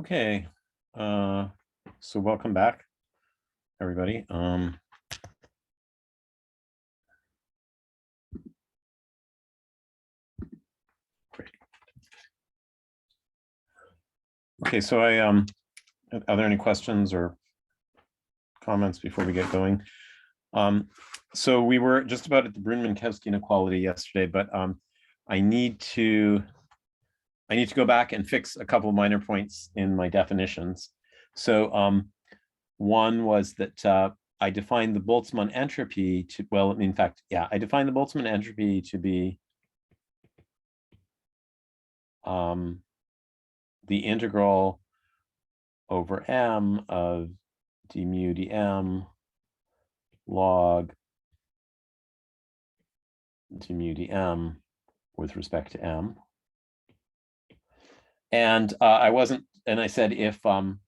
Okay, so welcome back, everybody. Great. Okay, so are there any questions or comments before we get going? So we were just about at the Brun-Minkowski inequality yesterday, but I need to go back and fix a couple of minor points in my definitions. So one was that I defined the Boltzmann entropy to, well, in fact, yeah, I defined the Boltzmann entropy to be the integral over m of d mu dm log d mu dm with respect to m. And I said if m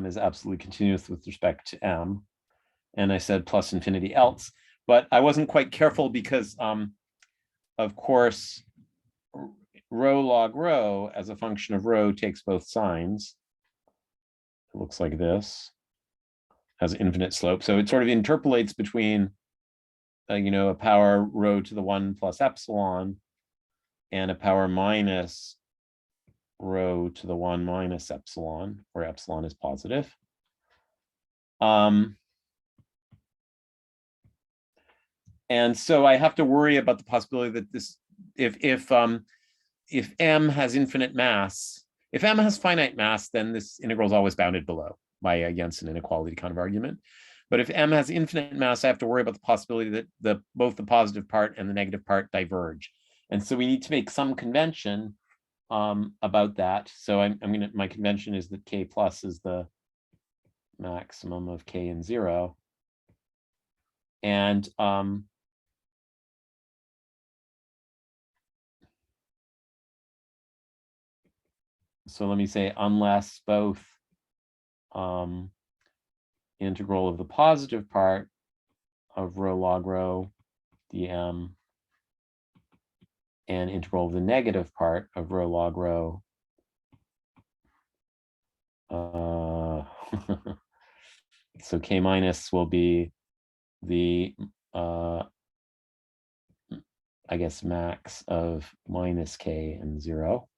is absolutely continuous with respect to m, and I said plus infinity else, but I wasn't quite careful because of course rho log rho as a function of rho takes both signs. It looks like this, has infinite slope. So it sort of interpolates between a power rho to the 1 plus epsilon and a power minus rho to the 1 minus epsilon, where epsilon is positive. And so I have to worry about the possibility that this, if m has infinite mass, if m has finite mass, then this integral is always bounded below by a Jensen inequality kind of argument. But if m has infinite mass, I have to worry about the possibility that both the positive part and the negative part diverge. And so we need to make some convention about that. So my convention is that k plus is the maximum of k and 0. And so let me say, unless both integral of the positive part of rho log rho dm and integral of the negative part of rho log rho so k minus will be the I guess max of minus k and 0.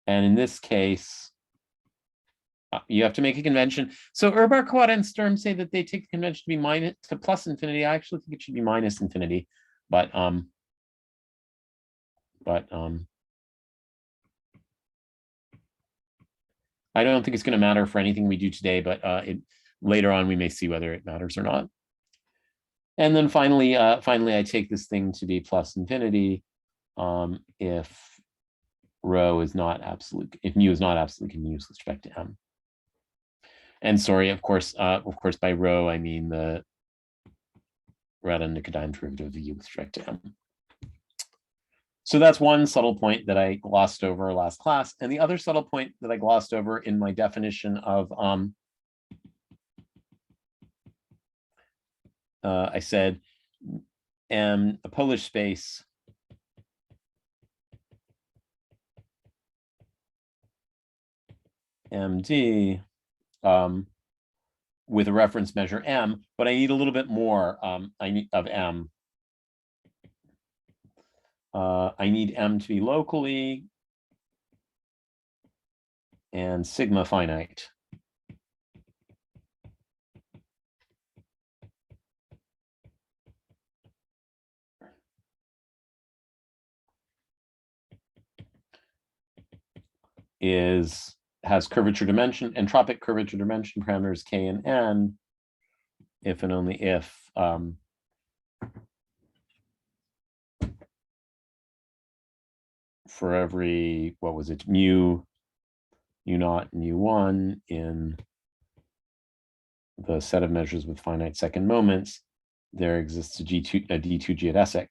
And in this case, you have to make a convention. So Urbar, Kawada, and Sturm say that they take the convention to be minus to plus infinity. I actually think it should be minus infinity, but I don't think it's going to matter for anything we do today, but later on we may see whether it matters or not. And then finally, I take this thing to be plus infinity if rho is not absolute, if mu is not absolutely continuous with respect to m. And sorry, of course, by rho I mean the Radon-Nikodym derivative of u with respect to m. So that's one subtle point that I glossed over last class. And the other subtle point that I glossed over in my definition of, I said, a Polish space MD with a reference measure m, but I need a little bit more I need of m. I need m to be locally and sigma finite. Has curvature dimension, entropic curvature dimension parameters k and n, if and only if for every, what was it, mu naught, mu 1 in the set of measures with finite second moments, there exists a D2 geodesic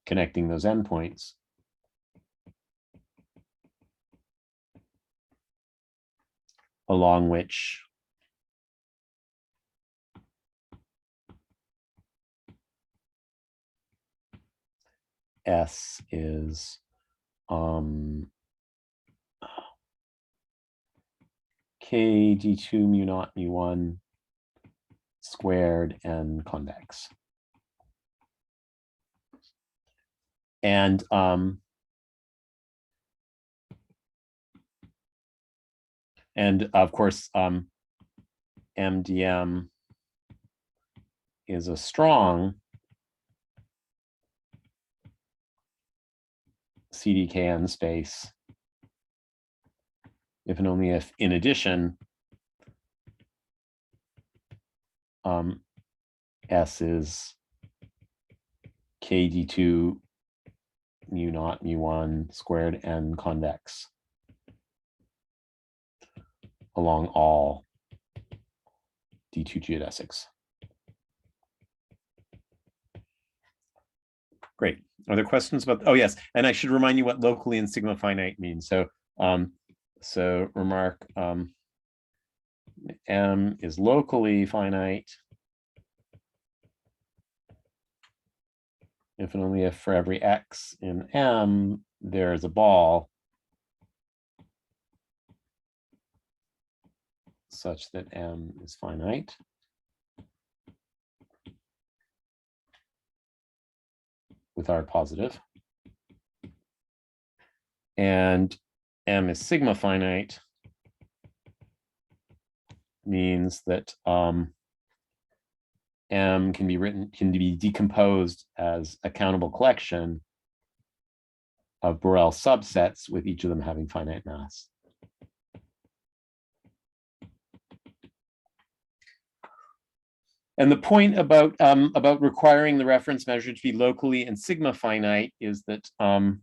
connecting those endpoints. Along which S is K d2 mu naught mu1 squared and convex. And of course, MDM is a strong CDKN space if and only if, in addition, S is KD2 mu naught mu1 squared and convex along all D2 geodesics. Great. Are there questions about? Oh yes, and I should remind you what locally and sigma finite means. So, so remark M is locally finite if and only if for every X in M there is a ball such that M is finite. With R positive. And M is sigma finite means that M can be decomposed as a countable collection of Borel subsets with each of them having finite mass. And the point about requiring the reference measure to be locally and sigma finite is that M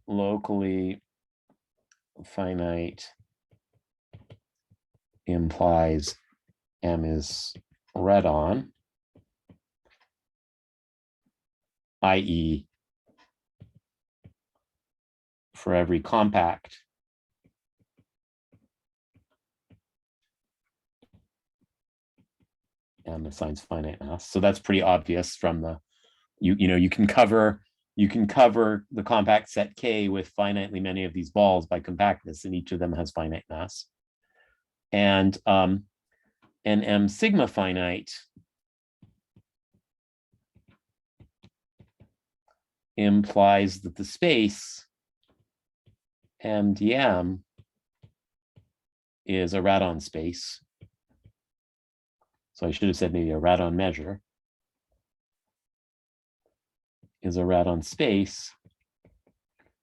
locally finite implies M is read-on, i.e., for every compact M assigns finite mass. So that's pretty obvious from the you can cover the compact set K with finitely many of these balls by compactness, and each of them has finite mass. And M sigma finite implies that the space MDM is a radon space. So I should have said maybe a radon measure is a radon space,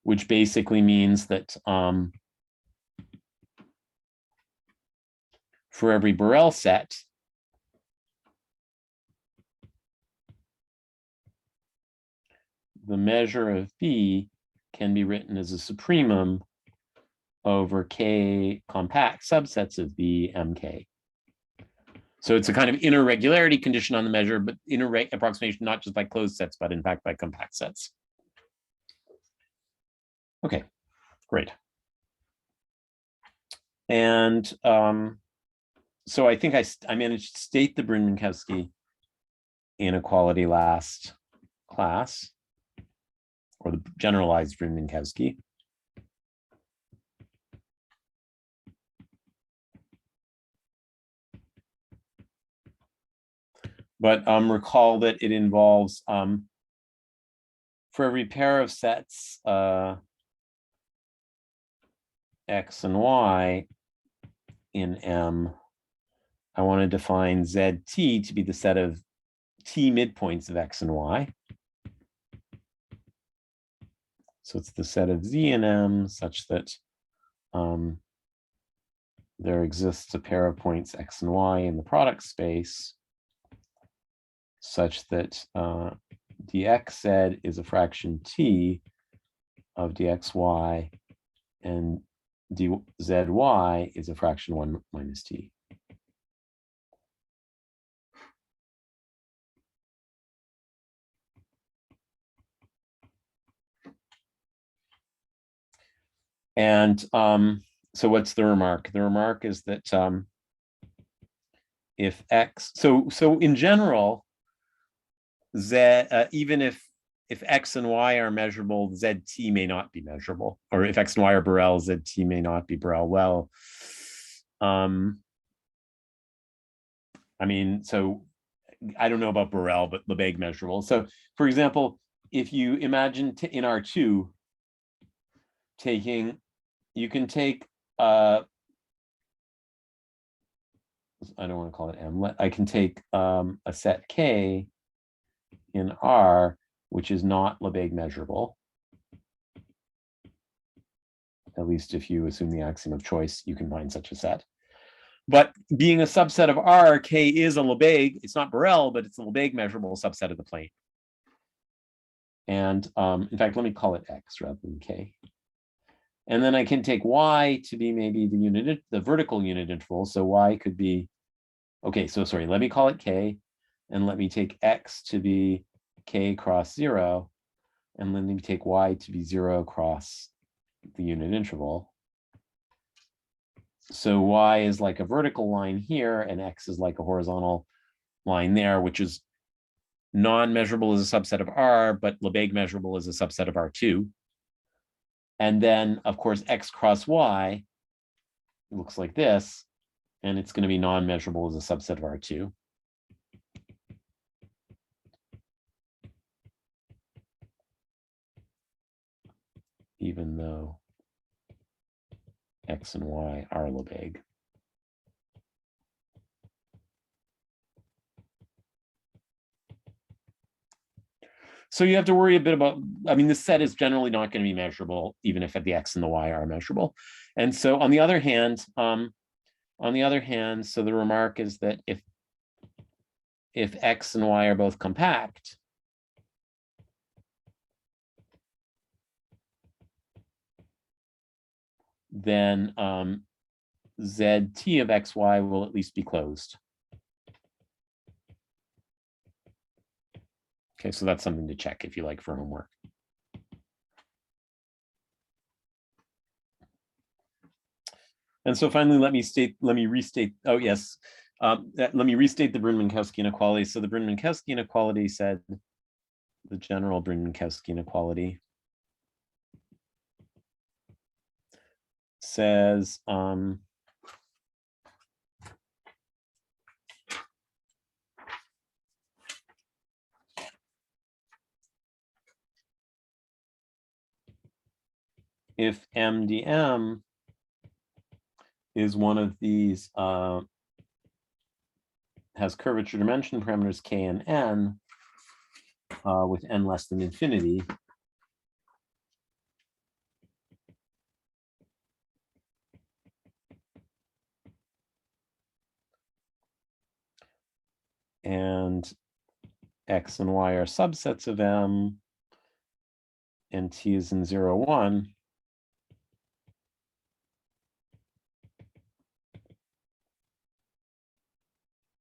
which basically means that for every Borel set, the measure of B can be written as a supremum over K compact subsets of B, MK. So it's a kind of inner regularity condition on the measure, but inner approximation not just by closed sets, but in fact by compact sets. Okay, great. And so I think I managed to state the Bryn-Minkowski inequality last class, or the generalized Bryn-Minkowski. But recall that it involves, for every pair of sets, X and Y in M, I want to define ZT to be the set of T midpoints of X and Y. So it's the set of Z and M such that there exists a pair of points X and Y in the product space such that dxz is a fraction T of dxy and dzy is a fraction 1 minus T. And So what's the remark? The remark is that if x, so in general, z, even if x and y are measurable, zt may not be measurable, or if x and y are Borel, zt may not be Borel. Well, I mean, so I don't know about Borel, but Lebesgue measurable. So, for example, if you imagine in R2 taking, you can take I don't want to call it M. I can take a set K in R, which is not Lebesgue measurable. At least if you assume the axiom of choice, you can find such a set. But being a subset of R, K is a Lebesgue. It's not Borel, but it's a Lebesgue measurable subset of the plane. And in fact, let me call it X rather than K. And then I can take Y to be maybe the vertical unit interval. So Y could be, okay, so sorry, let me call it K. And let me take X to be K cross 0. And let me take Y to be 0 cross the unit interval. So Y is like a vertical line here, and X is like a horizontal line there, which is non-measurable as a subset of R, but Lebesgue measurable as a subset of R2. And then, of course, X cross Y looks like this, and it's going to be non-measurable as a subset of R2. Even though X and Y are Lebesgue. So you have to worry a bit about, I mean, the set is generally not going to be measurable, even if the X and the Y are measurable. And so on the other hand, so the remark is that if X and Y are both compact, then ZT of XY will at least be closed. Okay, so that's something to check if you like for homework. And so finally, let me restate, oh yes, let me restate the Brun-Minkowski inequality. So the Brun-Minkowski inequality said, the general Brun-Minkowski inequality says, if MDM is one of these, has curvature dimension parameters K and N, with N less than infinity, and X and Y are subsets of M, and T is in 0, 1,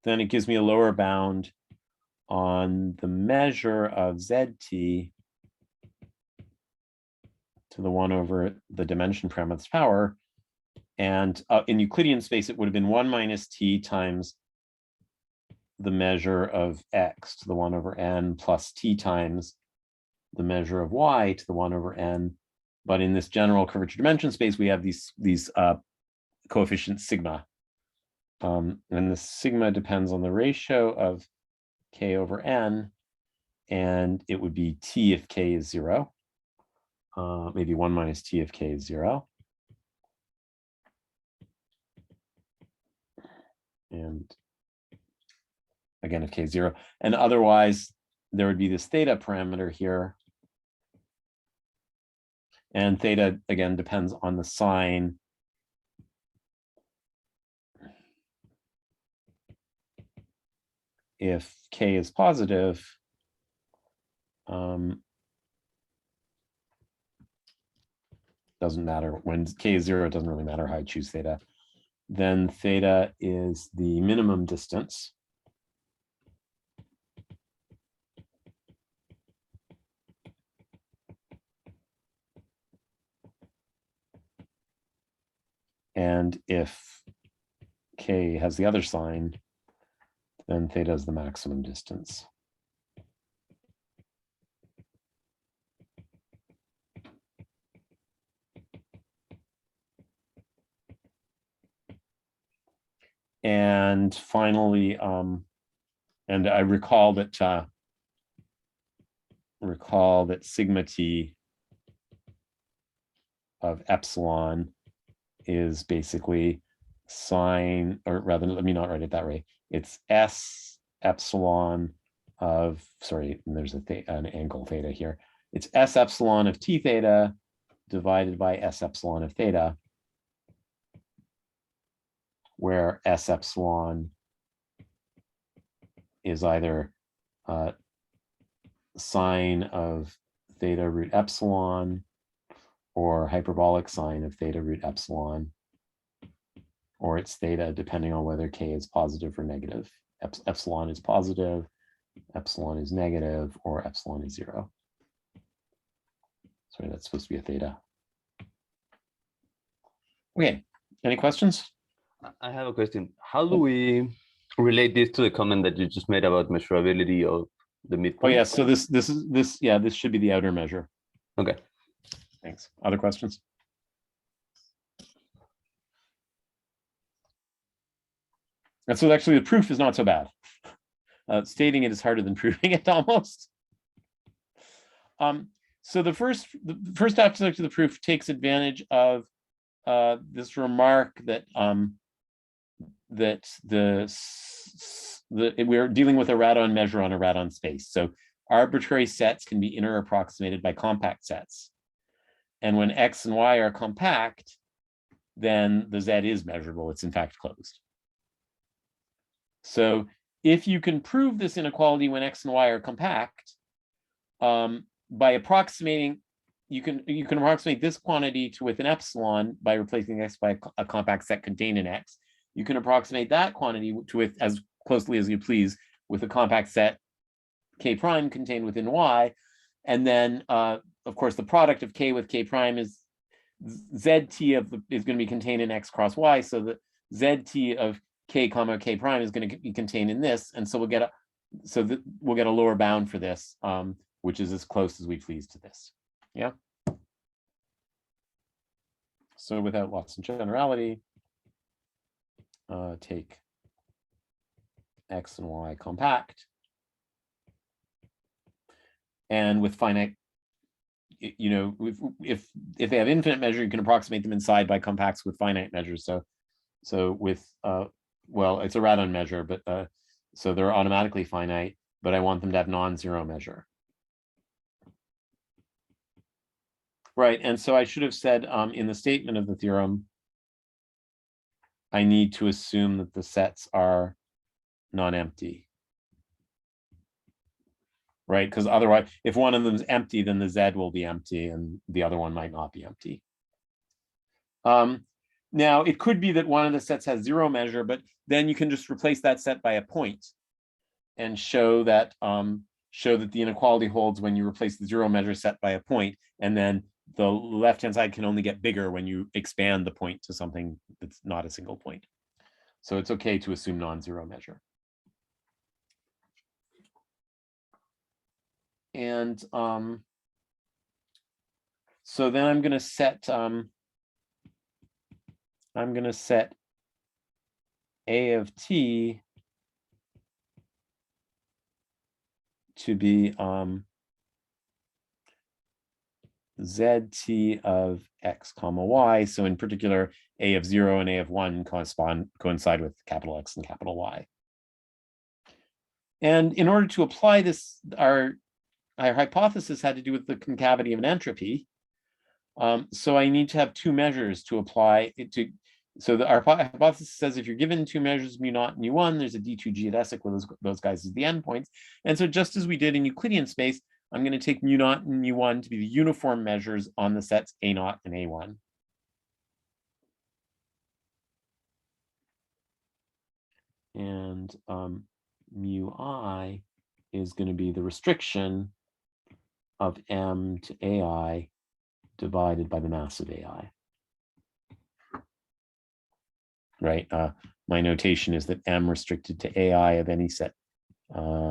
then it gives me a lower bound on the measure of ZT to the 1 over the dimension parameter's power. And in Euclidean space, it would have been 1 minus T times the measure of X to the 1 over N plus T times the measure of Y to the 1 over N. But in this general curvature dimension space, we have these coefficients sigma. And the sigma depends on the ratio of K over N, and it would be T if K is 0. Maybe 1 minus T if K is 0. And again, if K is 0. And otherwise, there would be this theta parameter here. And theta, again, depends on the sign. If K is positive, doesn't matter. When K is 0, it doesn't really matter how I choose theta. Then theta is the minimum distance. And if K has the other sign, then theta is the maximum distance. And finally, and I recall that sigma t of epsilon is basically sine, or rather, let me not write it that way. It's S epsilon of, sorry, and there's an angle theta here. It's S epsilon of T theta divided by S epsilon of theta, where S epsilon is either sine of theta root epsilon or hyperbolic sine of theta root epsilon, or it's theta depending on whether K is positive or negative. Epsilon is positive, epsilon is negative, or epsilon is 0. Sorry, that's supposed to be a theta. Okay, any questions? I have a question. How do we relate this to the comment that you just made about measurability of the midpoint? Oh yeah, so this should be the outer measure. Okay. Thanks. Other questions? And so actually the proof is not so bad. Stating it is harder than proving it almost. So the first aspect of the proof takes advantage of this remark that we're dealing with a radon measure on a radon space. So arbitrary sets can be inner approximated by compact sets. And when X and Y are compact, then the Z is measurable. It's in fact closed. So if you can prove this inequality when X and Y are compact, by approximating, you can approximate this quantity to with an epsilon by replacing X by a compact set contained in X. You can approximate that quantity to with as closely as you please with a compact set K prime contained within Y. And then, of course, the product of K with K prime is ZT is going to be contained in X cross Y. So the ZT of K comma K prime is going to be contained in this. And so we'll get a lower bound for this, which is as close as we please to this. Yeah. So without loss in generality, take X and Y compact. And with finite, you know, if they have infinite measure, you can approximate them inside by compacts with finite measures. So with, well, it's a radon measure, but so they're automatically finite, but I want them to have non-zero measure. Right, and so I should have said in the statement of the theorem, I need to assume that the sets are non-empty. Right, because otherwise, if one of them is empty, then the Z will be empty and the other one might not be empty. Now, it could be that one of the sets has zero measure, but then you can just replace that set by a point and show that the inequality holds when you replace the zero measure set by a point, and then the left-hand side can only get bigger when you expand the point to something that's not a single point. So it's okay to assume non-zero measure. And so then I'm going to set A of t to be zt of x comma y. So in particular, A of 0 and A of 1 coincide with capital X and capital Y. And in order to apply this, our hypothesis had to do with the concavity of an entropy. So I need to have two measures to apply it to. So our hypothesis says if you're given two measures, mu naught and u1, there's a d2 geodesic with those guys as the endpoints. And so just as we did in Euclidean space, I'm going to take mu naught and u1 to be the uniform measures on the sets a naught and a1. And mu I is going to be the restriction of m to ai divided by the mass of ai. right? My notation is that M restricted to AI of any set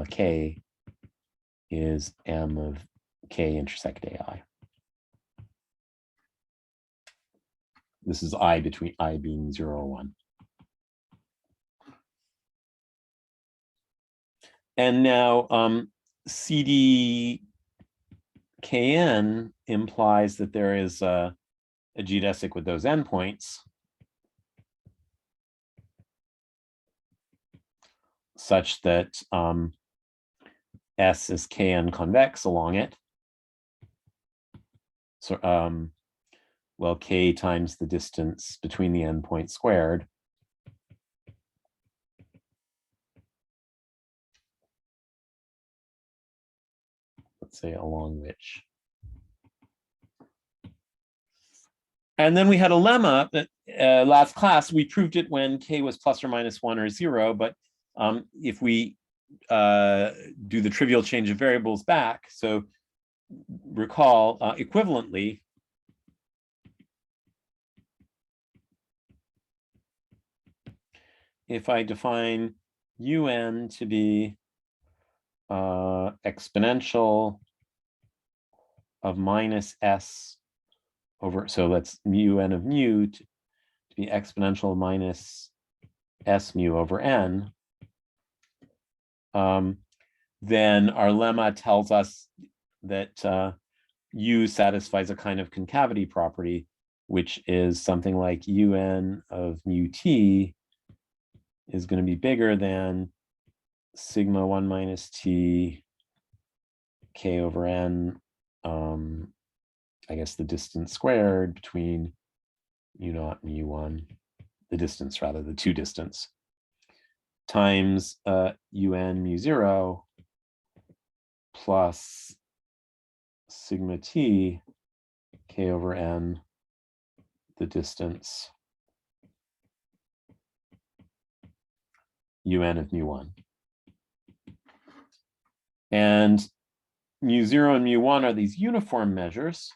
K is M of K intersect AI. This is I between I being 0 or 1. And now CDKN implies that there is a geodesic with those endpoints such that S is Kn convex along it. So, well, K times the distance between the endpoints squared. Let's say along which. And then we had a lemma that last class, we proved it when K was plus or minus 1 or 0. But if we do the trivial change of variables back, so recall equivalently, if I define UN to be exponential of minus S over, so let's mu n of mu to be exponential of minus S mu over n, then our lemma tells us that U satisfies a kind of concavity property, which is something like UN of mu t is going to be bigger than sigma 1 minus t K over n, I guess the distance squared between mu naught and mu1, the distance rather, the two distance, times UN mu 0 plus sigma t K over n, the distance UN of mu1. And mu 0 and mu1 are these uniform measures.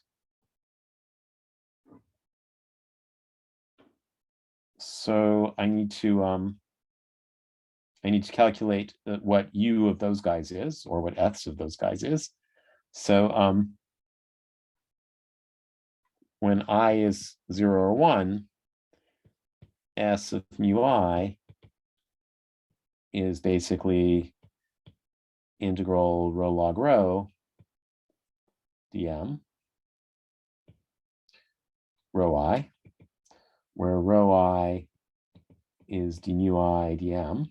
So I need to calculate what U of those guys is, or what F's of those guys is. So when I is 0 or 1, S of mu I is basically integral rho log rho dm rho I, where rho I is d mu I dm,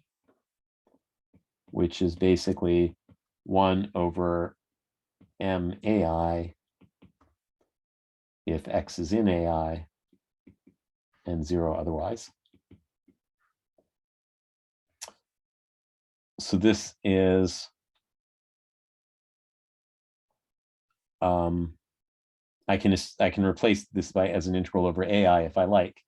which is basically 1 over m ai if x is in ai and 0 otherwise. So this is I can replace this by as an integral over ai if I like,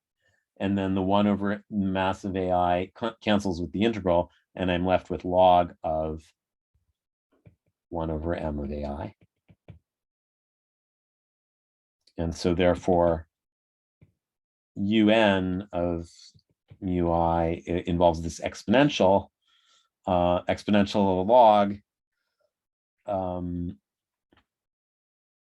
and then the 1 over mass of ai cancels with the integral, and I'm left with log of 1 over m of ai. And so therefore un of mu I involves this exponential log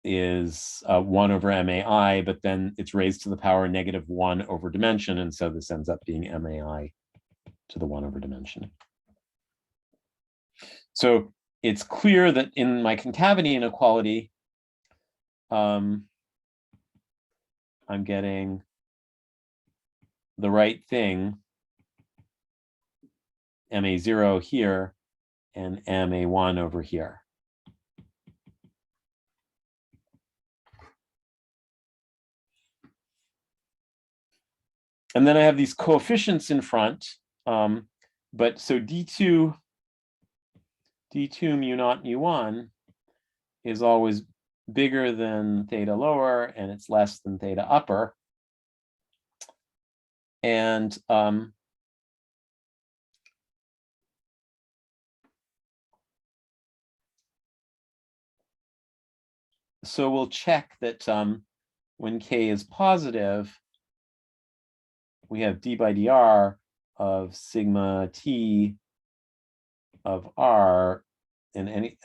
is 1 over MAI, but then it's raised to the power -1 over dimension. And so this ends up being MAI to the 1 over dimension. So it's clear that in my concavity inequality, I'm getting the right thing, MA0 here and MA1 over here. And then I have these coefficients in front. But so D2 mu naught mu1 is always bigger than theta lower, and it's less than theta upper. And so we'll check that when K is positive, we have d by dr of sigma t of r, and any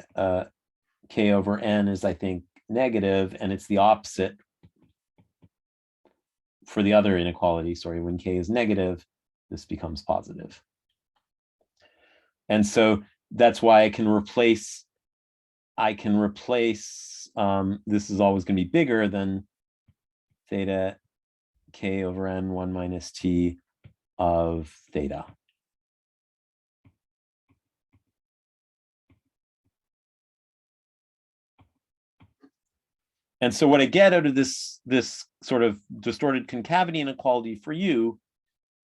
k over n is, I think, negative, and it's the opposite for the other inequality. Sorry, when k is negative, this becomes positive. And so that's why I can replace, this is always going to be bigger than theta k over n 1 minus t of theta. And so what I get out of this sort of distorted concavity inequality for you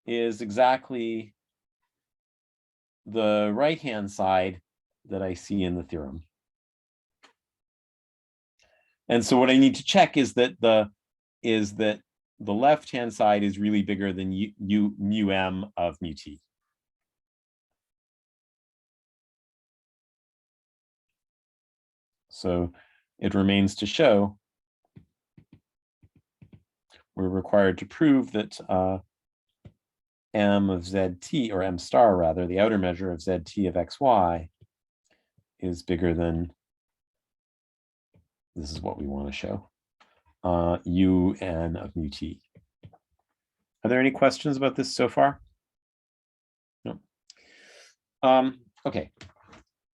is exactly the right-hand side that I see in the theorem. And so what I need to check is that the left-hand side is really bigger than mu m of mu t. So it remains to show, we're required to prove that m of zt, or m star rather, the outer measure of zt of xy is bigger than, this is what we want to show, un of mu t. Are there any questions about this so far? No. Okay,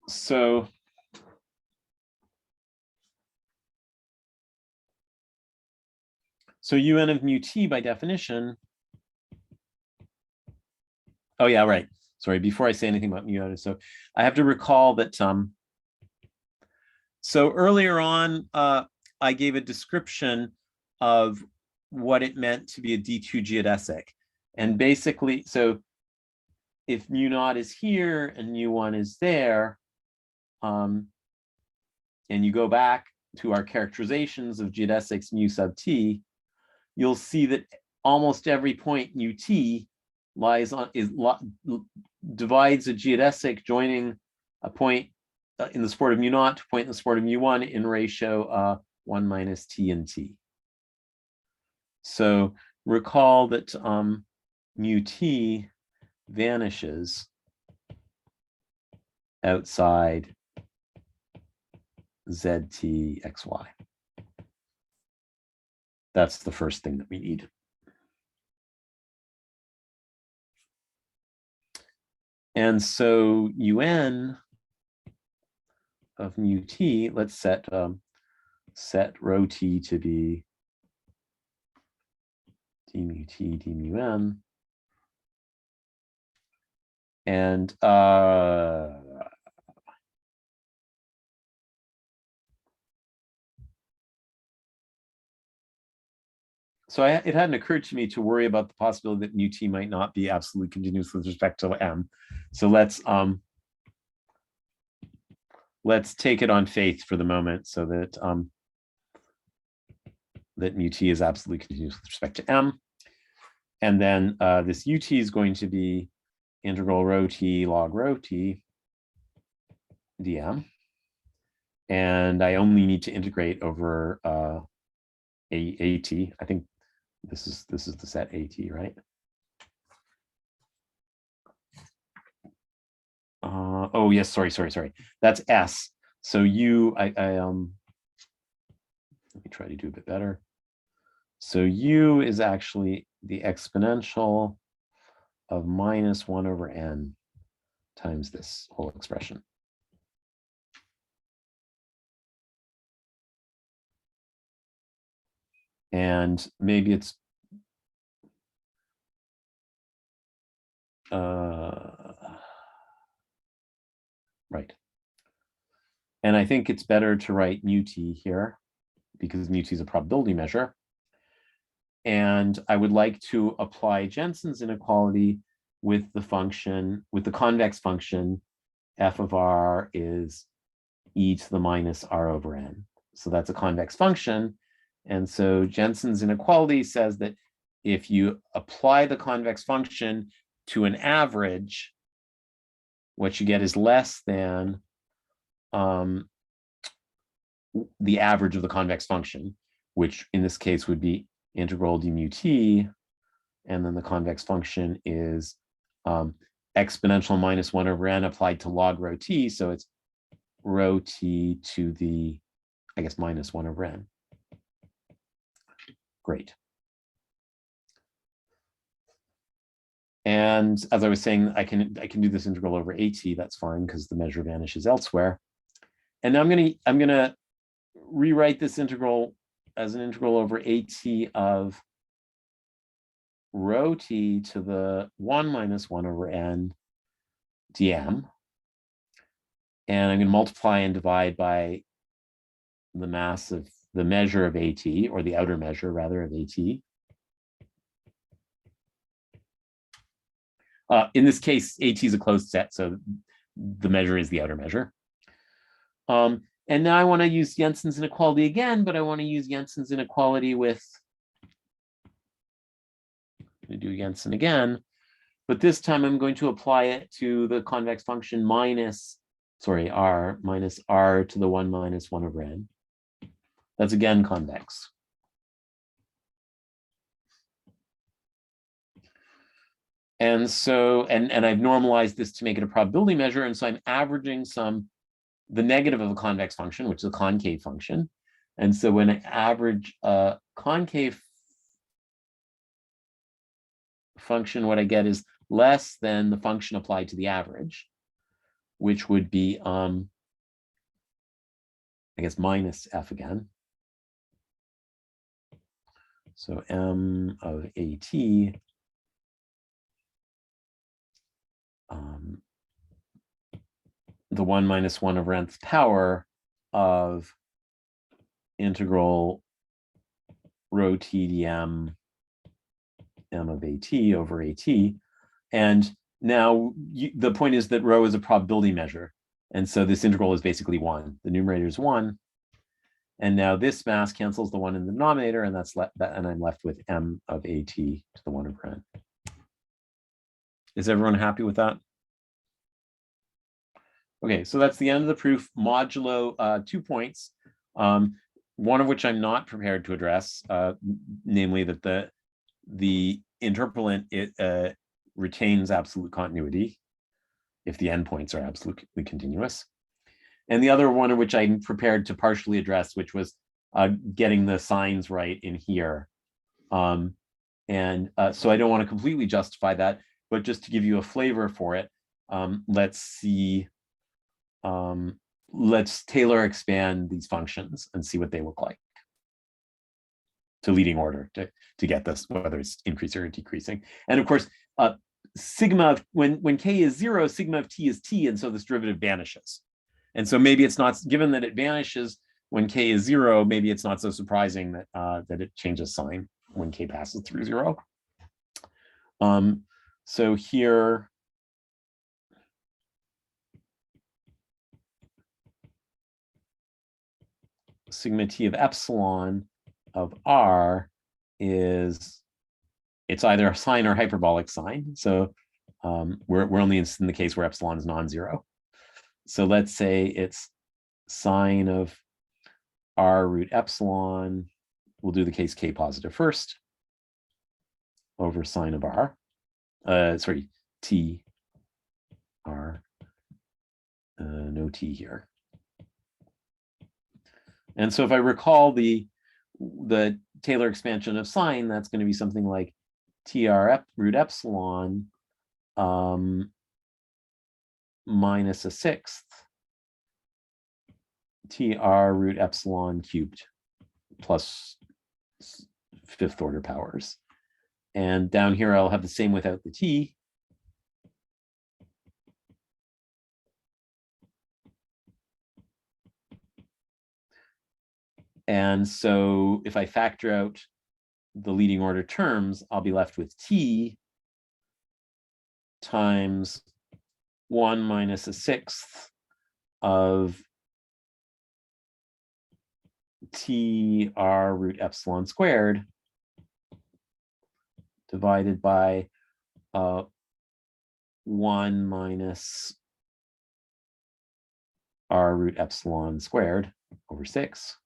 so un of mu t by definition. Oh yeah, right. Sorry, before I say anything about mu, so I have to recall that so earlier on, I gave a description of what it meant to be a D2 geodesic. And basically, so if mu naught is here and mu1 is there, and you go back to our characterizations of geodesics mu sub t, you'll see that almost every point mu t lies on, divides a geodesic joining a point in the support of mu naught to a point in the support of mu1 in ratio 1 minus t and t. So recall that mu t vanishes outside zt xy. That's the first thing that we need. And so un of mu t, let's set rho t to be d mu t d mu m. And so it hadn't occurred to me to worry about the possibility that mu t might not be absolutely continuous with respect to m. So let's take it on faith for the moment, so that that mu t is absolutely continuous with respect to m. And then this ut is going to be integral rho t log rho t dm. And I only need to integrate over at. I think this is the set at, right? Oh yes, sorry. That's s. So let me try to do a bit better. So u is actually the exponential of minus 1 over n times this whole expression. And maybe it's right. And I think it's better to write mu t here, because mu t is a probability measure. And I would like to apply Jensen's inequality with the function, with the convex function, f of r is e to the minus r over n. So that's a convex function. And so Jensen's inequality says that if you apply the convex function to an average, what you get is less than the average of the convex function, which in this case would be integral d mu t. And then the convex function is exponential minus 1 over n applied to log rho t. So it's rho t to the, I guess, minus 1 over n. Great. And as I was saying, I can do this integral over at. That's fine because the measure vanishes elsewhere. And now I'm gonna rewrite this integral as an integral over at of rho t to the 1 minus 1 over n dm. And I'm going to multiply and divide by the mass of the measure of at, or the outer measure rather of at. In this case, at is a closed set, so the measure is the outer measure. And now I want to use Jensen's inequality again, but I want to use Jensen's inequality with, I'm going to do Jensen again, but this time I'm going to apply it to the convex function r minus r to the 1 minus 1 over n. That's again convex. And so, and I've normalized this to make it a probability measure. And so I'm averaging the negative of a convex function, which is a concave function. And so when I average a concave function, what I get is less than the function applied to the average, which would be, I guess, minus f again. So m of at the 1 minus 1 over nth power of integral rho t dm m of at over at. And now the point is that rho is a probability measure. And so this integral is basically 1. The numerator is 1. And now this mass cancels the 1 in the denominator, and and I'm left with m of at to the 1 over n. Is everyone happy with that? Okay, so that's the end of the proof, modulo 2 points, one of which I'm not prepared to address, namely that the interpolant retains absolute continuity if the endpoints are absolutely continuous. And the other one of which I'm prepared to partially address, which was getting the signs right in here. So I don't want to completely justify that, but just to give you a flavor for it, let's Taylor expand these functions and see what they look like to leading order to get this, whether it's increasing or decreasing. And of course, sigma of, when k is 0, sigma of t is t, and so this derivative vanishes. And so maybe it's not, given that it vanishes when k is 0, maybe it's not so surprising that it changes sign when k passes through 0. So here, sigma t of epsilon of r is, it's either a sine or hyperbolic sine. So we're only in the case where epsilon is non-zero. So let's say it's sine of r root epsilon. We'll do the case k positive first, over sine of r. T r, no t here. And so if I recall the Taylor expansion of sine, that's going to be something like tr root epsilon minus a sixth tr root epsilon cubed plus fifth order powers. And down here, I'll have the same without the t. And so if I factor out the leading order terms, I'll be left with t times 1 minus a sixth of tr root epsilon squared divided by 1 minus r root epsilon squared over 6.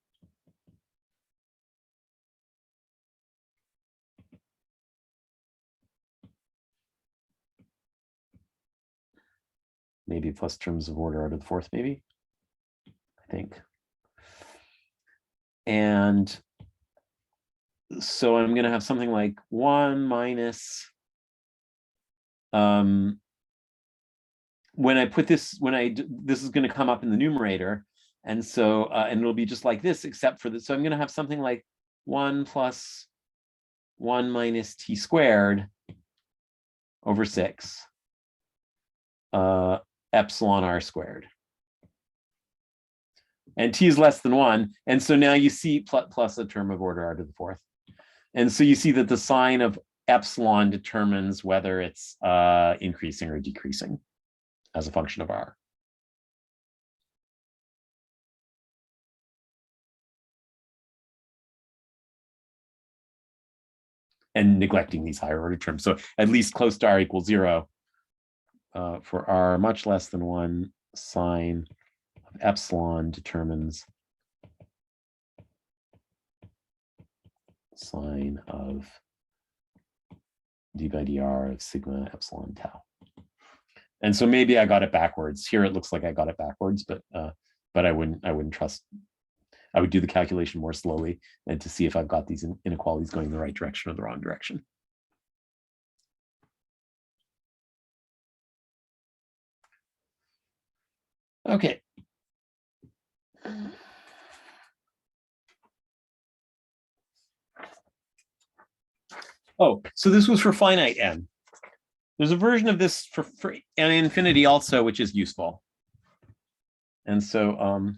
maybe plus terms of order out of the fourth, maybe, I think. And so I'm going to have something like 1 minus, when I put this, this is going to come up in the numerator. And so, and it'll be just like this, except for this. So I'm going to have something like 1 plus 1 minus t squared over 6 epsilon r squared. And t is less than 1. And so now you see plus a term of order r to the fourth. And so you see that the sign of epsilon determines whether it's increasing or decreasing as a function of r. And neglecting these higher order terms. So at least close to r equals 0 for r much less than 1, sine of epsilon determines sine of d by dr of sigma epsilon tau. And so maybe I got it backwards. Here it looks like I got it backwards, but I wouldn't trust. I would do the calculation more slowly and to see if I've got these inequalities going in the right direction or the wrong direction. Okay. Oh, so this was for finite n. There's a version of this for n infinity also, which is useful. And so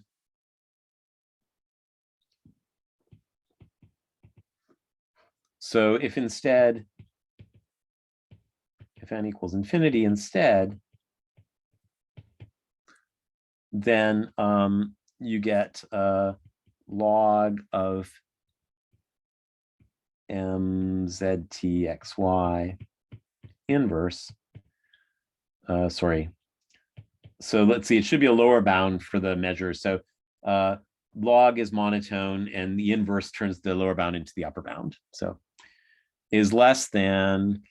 so if instead, if n equals infinity instead, then you get log of mztxy inverse. Sorry. So let's see, it should be a lower bound for the measure. So log is monotone and the inverse turns the lower bound into the upper bound. So is less than,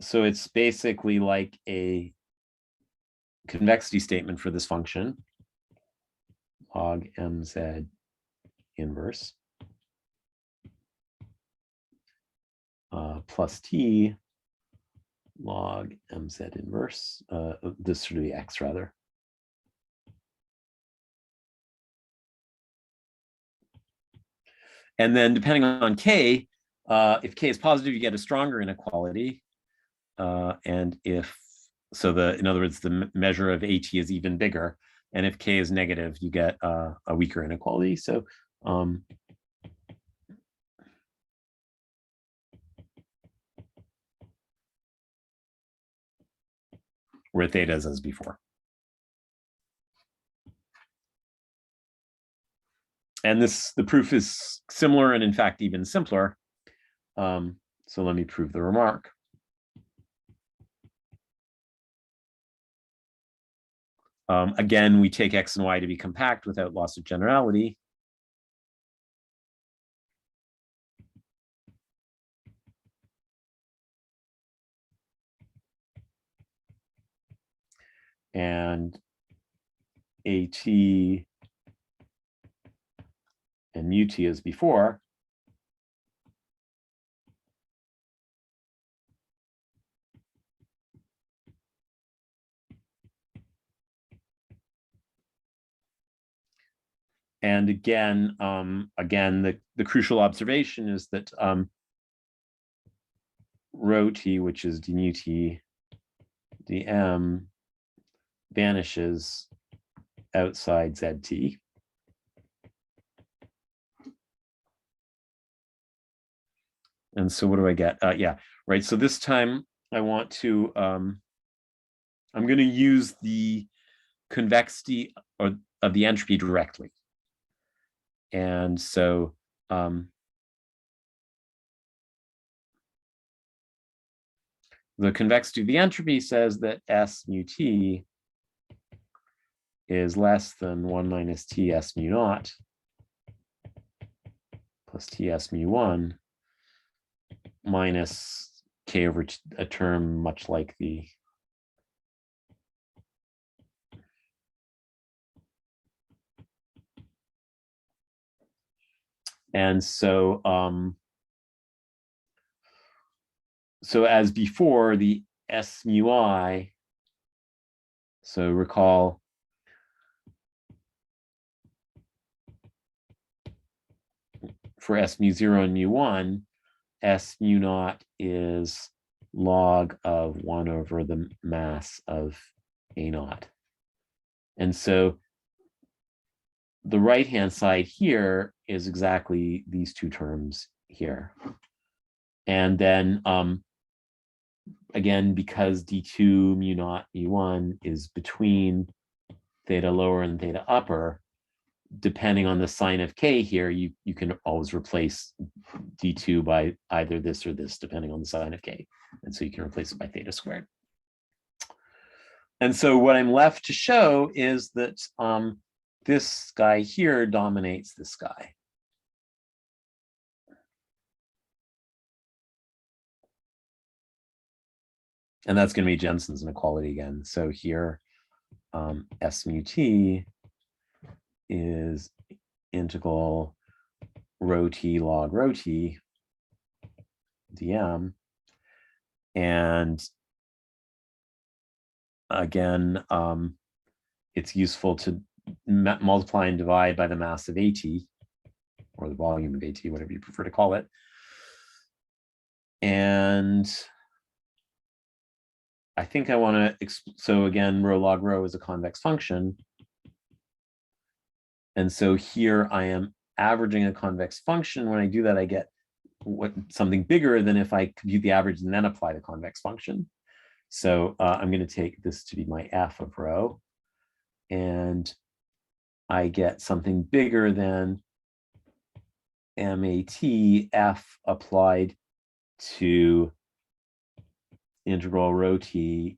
so it's basically like a convexity statement for this function, log mz inverse plus t log mz inverse, this should be x rather. And then depending on k, if k is positive, you get a stronger inequality. And if, so in other words, the measure of AT is even bigger. And if k is negative, you get a weaker inequality. So where theta is as before. And the proof is similar and in fact even simpler. So let me prove the remark. Again, we take x and y to be compact without loss of generality. And AT and mu t as before. And again, the crucial observation is that rho t, which is d mu t dm, vanishes outside zt. And so what do I get? Yeah, right. So this time I want to, I'm going to use the convexity of the entropy directly. And so the convexity of the entropy says that S mu t is less than 1 minus Ts mu naught plus Ts mu 1 minus k over a term much like the and so so as before, the S mu I, so recall for S mu 0 and mu 1, S mu naught is log of 1 over the mass of A naught. And so the right-hand side here is exactly these two terms here. And then again, because d2 mu naught mu1 is between theta lower and theta upper, depending on the sign of k here, you can always replace d2 by either this or this, depending on the sign of k. And so you can replace it by theta squared. And so what I'm left to show is that this guy here dominates this guy. And that's going to be Jensen's inequality again. So here, S mu t is integral rho t log rho t dm. And again, it's useful to multiply and divide by the mass of AT, or the volume of AT, whatever you prefer to call it. And I think I want to, so again, rho log rho is a convex function. And so here I am averaging a convex function. When I do that, I get something bigger than if I compute the average and then apply the convex function. So I'm going to take this to be my f of rho. And I get something bigger than MAT f applied to integral rho t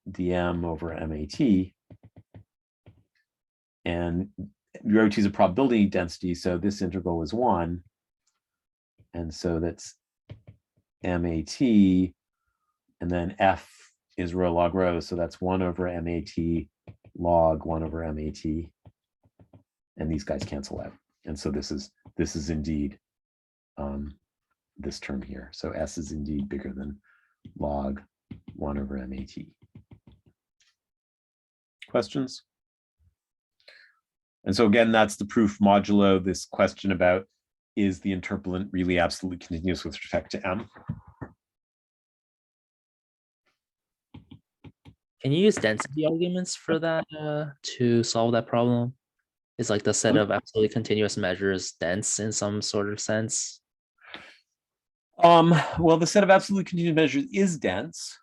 dm over MAT. And rho t is a probability density, so this integral is 1. And so that's MAT, and then f is rho log rho, so that's 1 over MAT log 1 over MAT. And these guys cancel out. And so this is indeed this term here. So S is indeed bigger than log 1 over MAT. Questions? And so again, that's the proof modulo this question about, is the interpolant really absolutely continuous with respect to M? Can you use density arguments for that to solve that problem? Is like the set of absolutely continuous measures dense in some sort of sense? Well, the set of absolutely continuous measures is dense,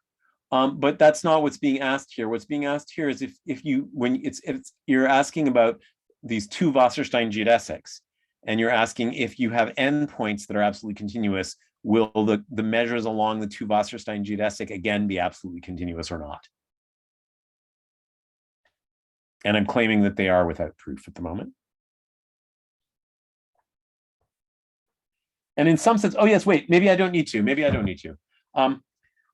but that's not what's being asked here. What's being asked here is if you're asking about these two Wasserstein geodesics, and you're asking if you have endpoints that are absolutely continuous, will the measures along the two Wasserstein geodesic again be absolutely continuous or not? And I'm claiming that they are without proof at the moment. And in some sense, oh yes, wait, maybe I don't need to. Maybe I don't need to.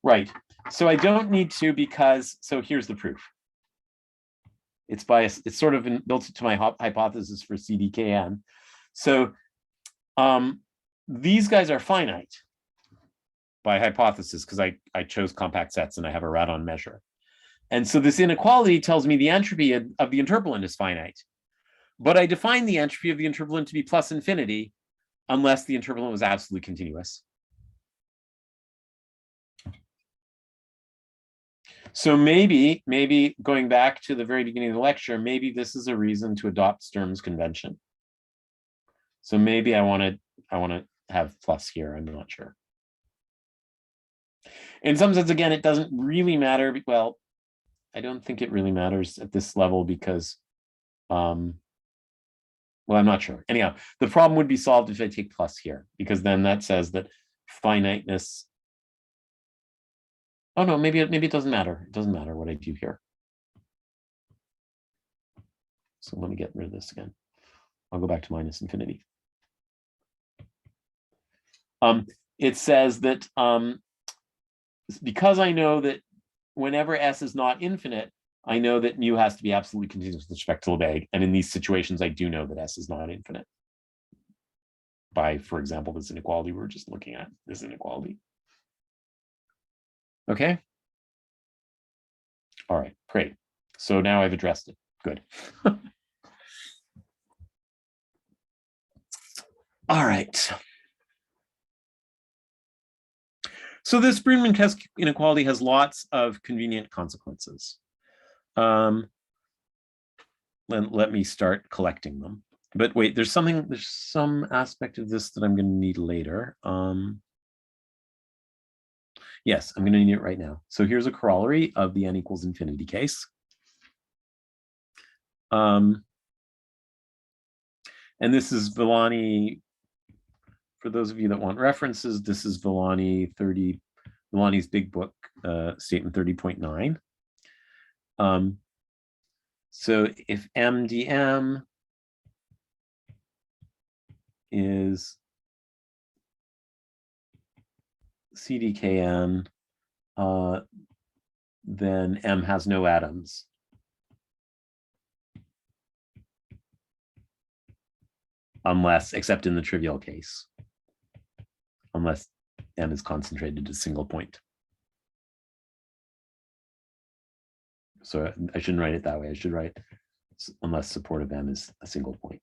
Right. So I don't need to because, so here's the proof. It's sort of built into my hypothesis for CDKN. So these guys are finite by hypothesis because I chose compact sets and I have a radon measure. And so this inequality tells me the entropy of the interpolant is finite. But I define the entropy of the interpolant to be plus infinity unless the interpolant was absolutely continuous. So maybe going back to the very beginning of the lecture, maybe this is a reason to adopt Sturm's convention. So maybe I want to have plus here. I'm not sure. In some sense, again, it doesn't really matter. Well, I don't think it really matters at this level because, well, I'm not sure. Anyhow, the problem would be solved if I take plus here, because then that says that finiteness. Oh no, maybe it doesn't matter. It doesn't matter what I do here. So let me get rid of this again. I'll go back to minus infinity. It says that because I know that whenever S is not infinite, I know that mu has to be absolutely continuous with respect to Lebesgue. And in these situations, I do know that S is not infinite. By, for example, this inequality we're just looking at, this inequality. Okay. All right, great. So now I've addressed it. Good. All right. So this Brinman-Test inequality has lots of convenient consequences. Let me start collecting them. But wait, there's some aspect of this that I'm going to need later. Yes, I'm going to need it right now. So here's a corollary of the n equals infinity case. And this is Villani. For those of you that want references, this is Villani's big book, statement 30.9. So if MDM is CDKN, then M has no atoms. Unless, except in the trivial case, unless M is concentrated to a single point. So I shouldn't write it that way. I should write unless support of M is a single point.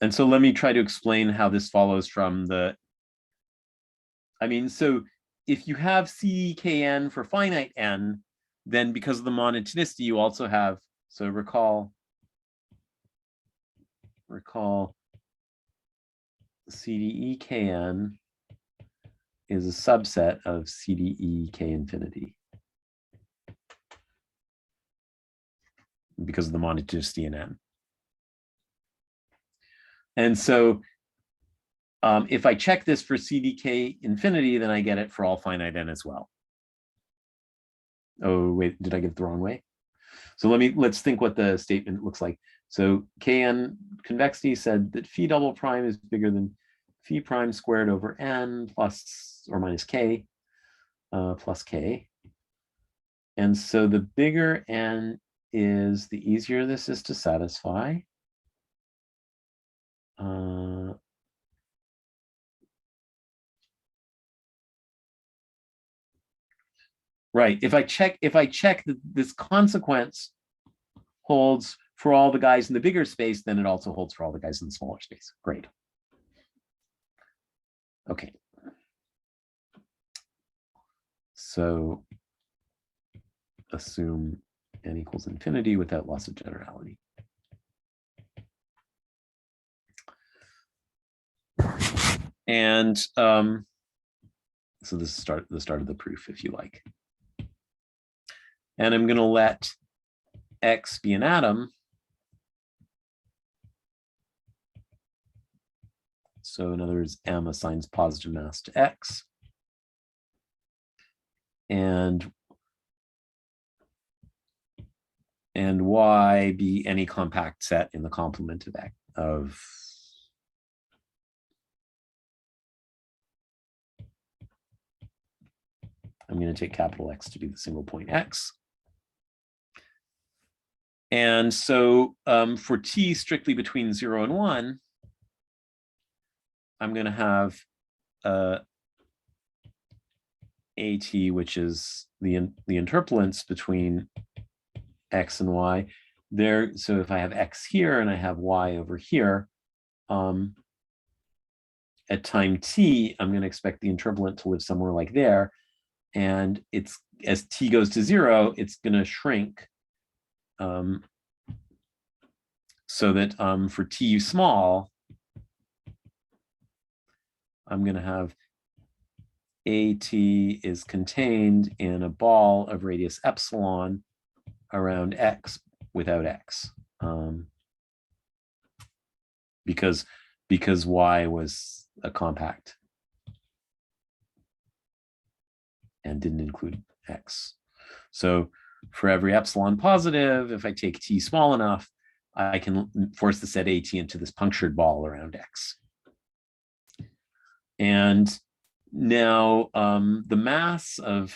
And so let me try to explain how this follows from the, so if you have CKN for finite n, then because of the monotonicity, you also have, so recall CDEKN is a subset of CDEK infinity because of the monotonicity in n. And so if I check this for CDK infinity, then I get it for all finite n as well. Oh, wait, did I get it the wrong way? So let's think what the statement looks like. So Kn convexity said that phi double prime is bigger than phi prime squared over n plus or minus k plus k. And so the bigger n is, the easier this is to satisfy. Right. If I check that this consequence holds for all the guys in the bigger space, then it also holds for all the guys in the smaller space. Great. Okay. So assume n equals infinity without loss of generality. And so this is the start of the proof, if you like. And I'm going to let X be an atom. So in other words, M assigns positive mass to X. And Y be any compact set in the complement of X, I'm going to take capital X to be the single point X. And so for T strictly between 0 and 1, I'm going to have AT, which is the interpolance between X and Y. There, so if I have X here and I have Y over here, at time T, I'm going to expect the interpolant to live somewhere like there. And it's, as T goes to 0, it's going to shrink so that for T small, I'm going to have AT is contained in a ball of radius epsilon around X without X, because Y was a compact and didn't include X. So for every epsilon positive, if I take T small enough, I can force the set AT into this punctured ball around X. And now the mass of,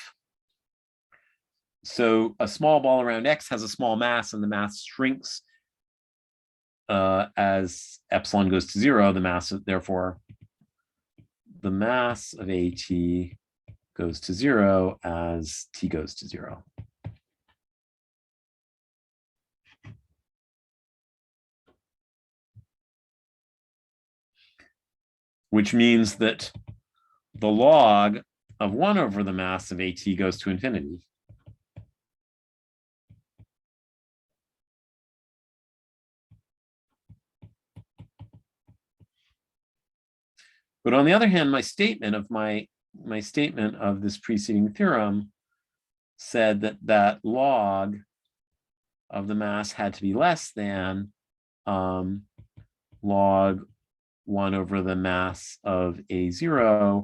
so a small ball around X has a small mass, and the mass shrinks as epsilon goes to 0. The mass, therefore, the mass of AT goes to 0 as T goes to 0. Which means that the log of 1 over the mass of AT goes to infinity. But on the other hand, my statement of this preceding theorem said that that log of the mass had to be less than log 1 over the mass of A0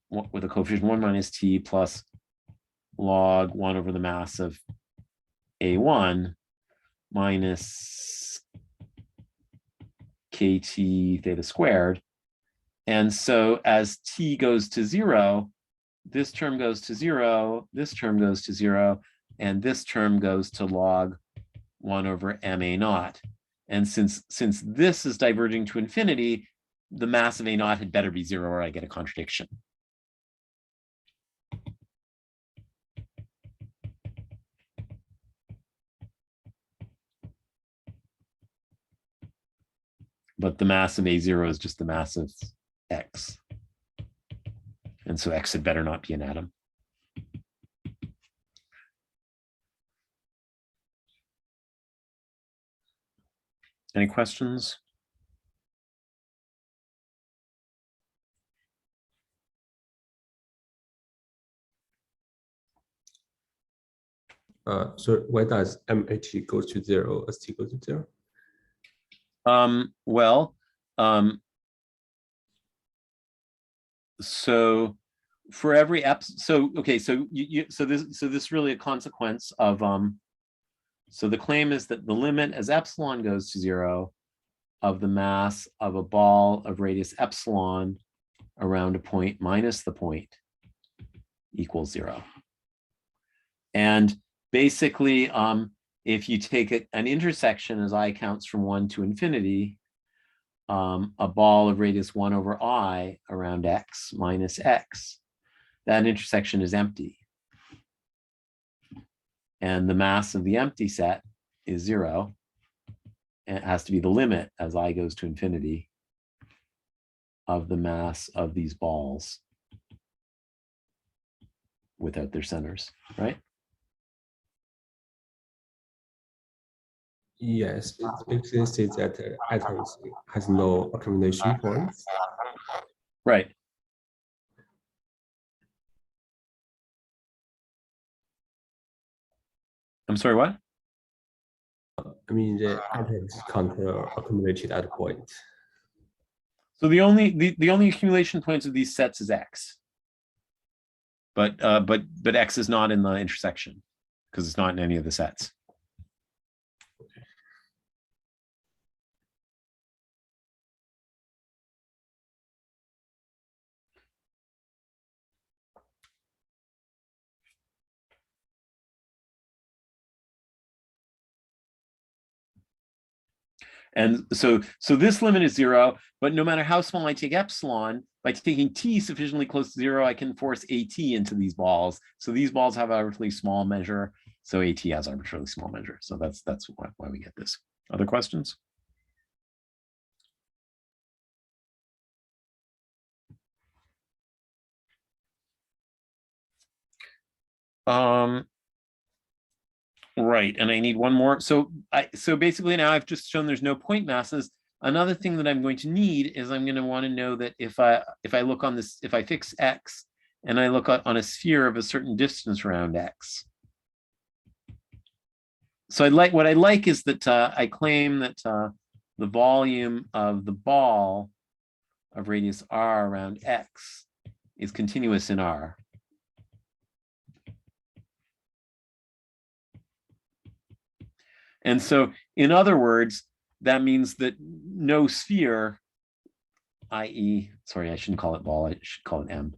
with a coefficient 1 minus T plus log 1 over the mass of A1 minus KT theta squared. And so as T goes to 0, this term goes to 0, this term goes to 0, and this term goes to log 1 over MA naught. And since this is diverging to infinity, the mass of A naught had better be 0 or I get a contradiction. But the mass of A0 is just the mass of X. And so X had better not be an atom. Any questions? So why does MAT go to 0 as T goes to 0? So for every so this really a consequence of so the claim is that the limit as epsilon goes to 0 of the mass of a ball of radius epsilon around a point minus the point equals 0. And basically, if you take an intersection as I counts from 1 to infinity, a ball of radius 1 over I around X minus X, that intersection is empty. And the mass of the empty set is 0. And it has to be the limit as I goes to infinity of the mass of these balls without their centers, right? Yes, it basically says that atoms has no accumulation points. Right. I'm sorry, what? I mean, the atoms can't accumulate at a point. So the only accumulation points of these sets is X. But X is not in the intersection because it's not in any of the sets. And so this limit is 0, but no matter how small I take epsilon, by taking T sufficiently close to 0, I can force AT into these balls. So these balls have arbitrarily small measure. So AT has arbitrarily small measure. So that's why we get this. Other questions? Right, and I need one more. So basically now I've just shown there's no point masses. Another thing that I'm going to need is I'm going to want to know that if I look on this, if I fix X and I look on a sphere of a certain distance around X. So what I like is that I claim that the volume of the ball of radius r around X is continuous in R. And so, in other words, that means that no sphere i.e., sorry, I shouldn't call it ball, I should call it M.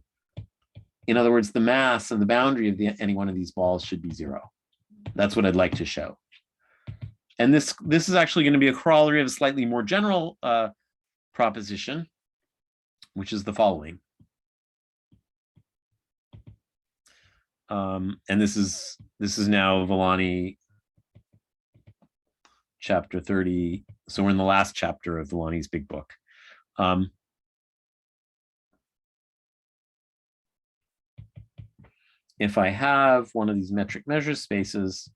In other words, the mass of the boundary of any one of these balls should be 0. That's what I'd like to show. And this is actually going to be a corollary of a slightly more general proposition, which is the following. And this is now Villani chapter 30. So we're in the last chapter of Villani's big book. If I have one of these metric measure spaces,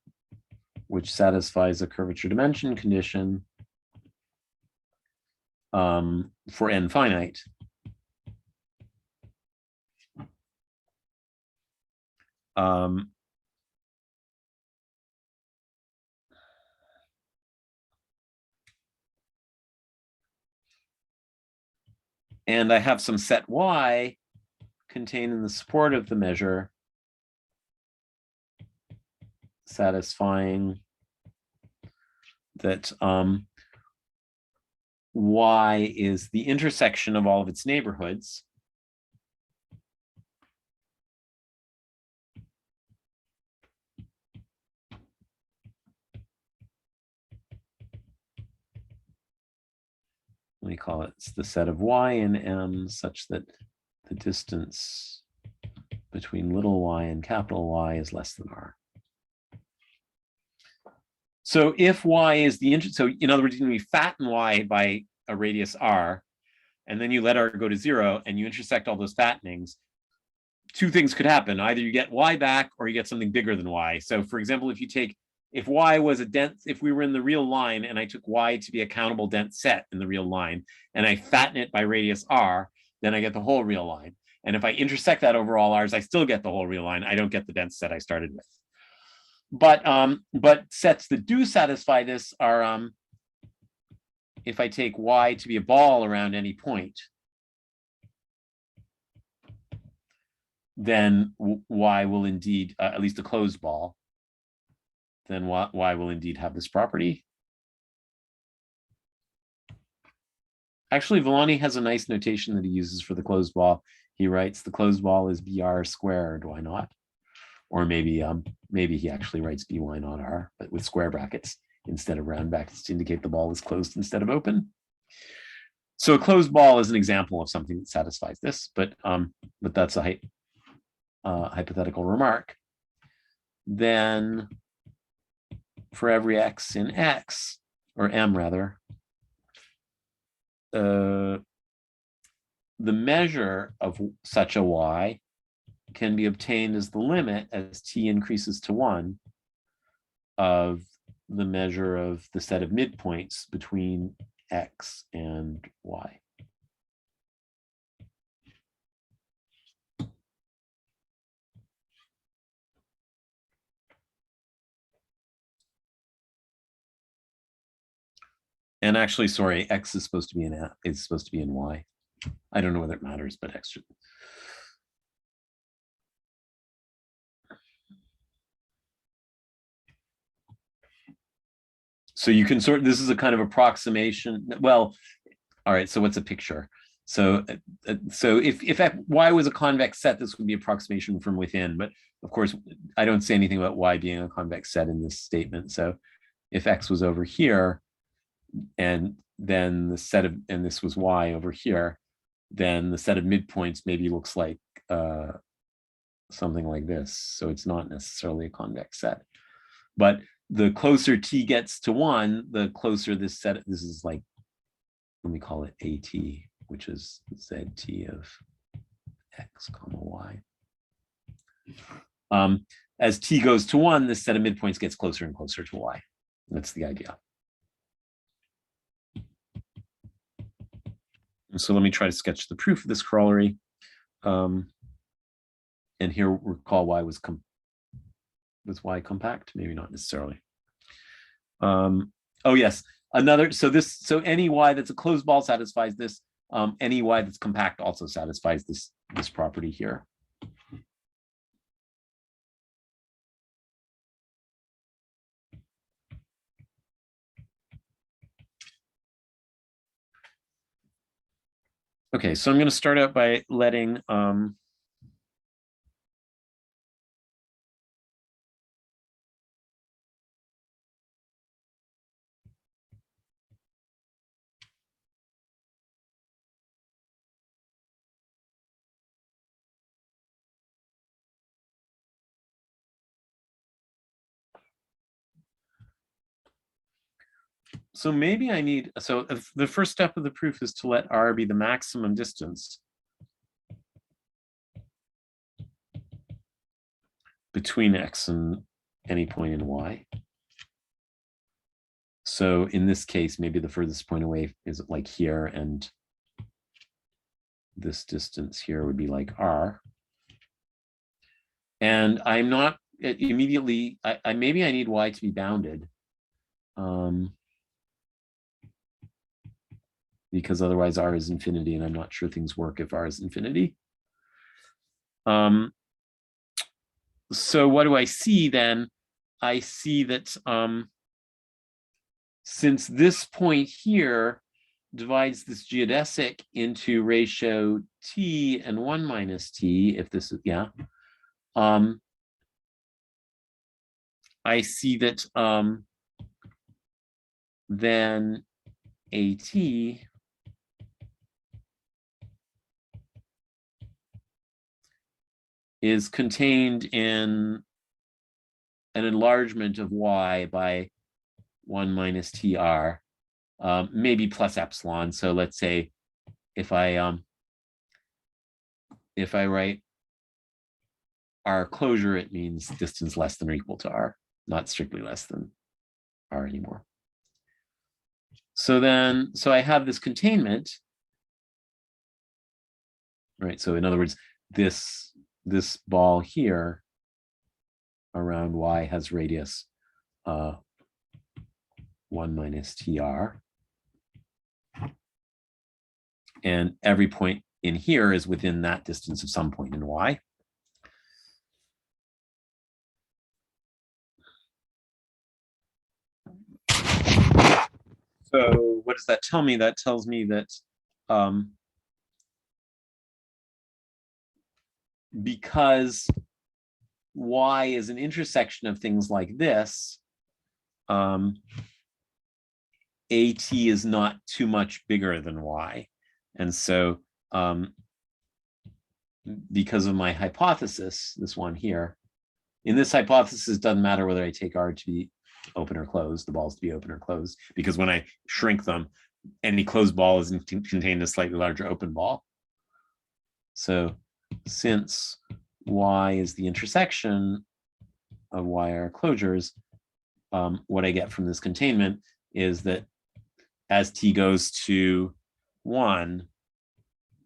which satisfies a curvature dimension condition for n finite, and I have some set y contained in the support of the measure satisfying that y is the intersection of all of its neighborhoods, let me call it, it's the set of y in M such that the distance between little y and capital Y is less than R. So if y is the so in other words, you fatten y by a radius R, and then you let R go to 0, and you intersect all those fattenings, two things could happen. Either you get y back, or you get something bigger than y. So for example, if y was a dense, if we were in the real line and I took y to be a countable dense set in the real line, and I fatten it by radius R, then I get the whole real line. And if I intersect that over all R's, I still get the whole real line. I don't get the dense set I started with. But sets that do satisfy this are if I take y to be a ball around any point, then y will indeed, at least a closed ball, then y will indeed have this property. Actually, Villani has a nice notation that he uses for the closed ball. He writes the closed ball is BR squared, why not? Or maybe he actually writes by not R, but with square brackets instead of round brackets to indicate the ball is closed instead of open. So a closed ball is an example of something that satisfies this, but that's a hypothetical remark. Then for every x in X, or M rather, the measure of such a y can be obtained as the limit as t increases to 1 of the measure of the set of midpoints between x and y. And actually, sorry, x is supposed to be in y. I don't know whether it matters, but x should. So you can this is a kind of approximation. Well, all right, so what's a picture? So if y was a convex set, this would be approximation from within. But of course, I don't say anything about y being a convex set in this statement. So if x was over here, and then the set of, and this was y over here, then the set of midpoints maybe looks like something like this. So it's not necessarily a convex set. But the closer t gets to 1, the closer this set, this is like, let me call it AT, which is ZT of x comma y. As t goes to 1, this set of midpoints gets closer and closer to y. That's the idea. And so let me try to sketch the proof of this corollary. And here recall y was y compact? Maybe not necessarily. Oh yes, so any y that's a closed ball satisfies this. Any y that's compact also satisfies this property here. Okay, so I'm going to start out by letting so maybe I need, so if the first step of the proof is to let R be the maximum distance between X and any point in Y. So in this case, maybe the furthest point away is like here, and this distance here would be like R. And I'm not immediately, maybe I need Y to be bounded. Because otherwise R is infinity, and I'm not sure things work if R is infinity. So what do I see then? I see that since this point here divides this geodesic into ratio t and 1 minus t, if this is, yeah, I see that then AT is contained in an enlargement of Y by 1 minus TR, maybe plus epsilon. So let's say if I write R closure, it means distance less than or equal to R, not strictly less than R anymore. So then, so I have this containment, right? So in other words, this ball here around Y has radius 1 minus TR. And every point in here is within that distance of some point in Y. So what does that tell me? That tells me that because Y is an intersection of things like this, AT is not too much bigger than Y. And so because of my hypothesis, this one here, in this hypothesis, it doesn't matter whether I take R to be open or closed, the balls to be open or closed, because when I shrink them, any closed ball is contained in a slightly larger open ball. So since Y is the intersection of YR closures, what I get from this containment is that as T goes to 1,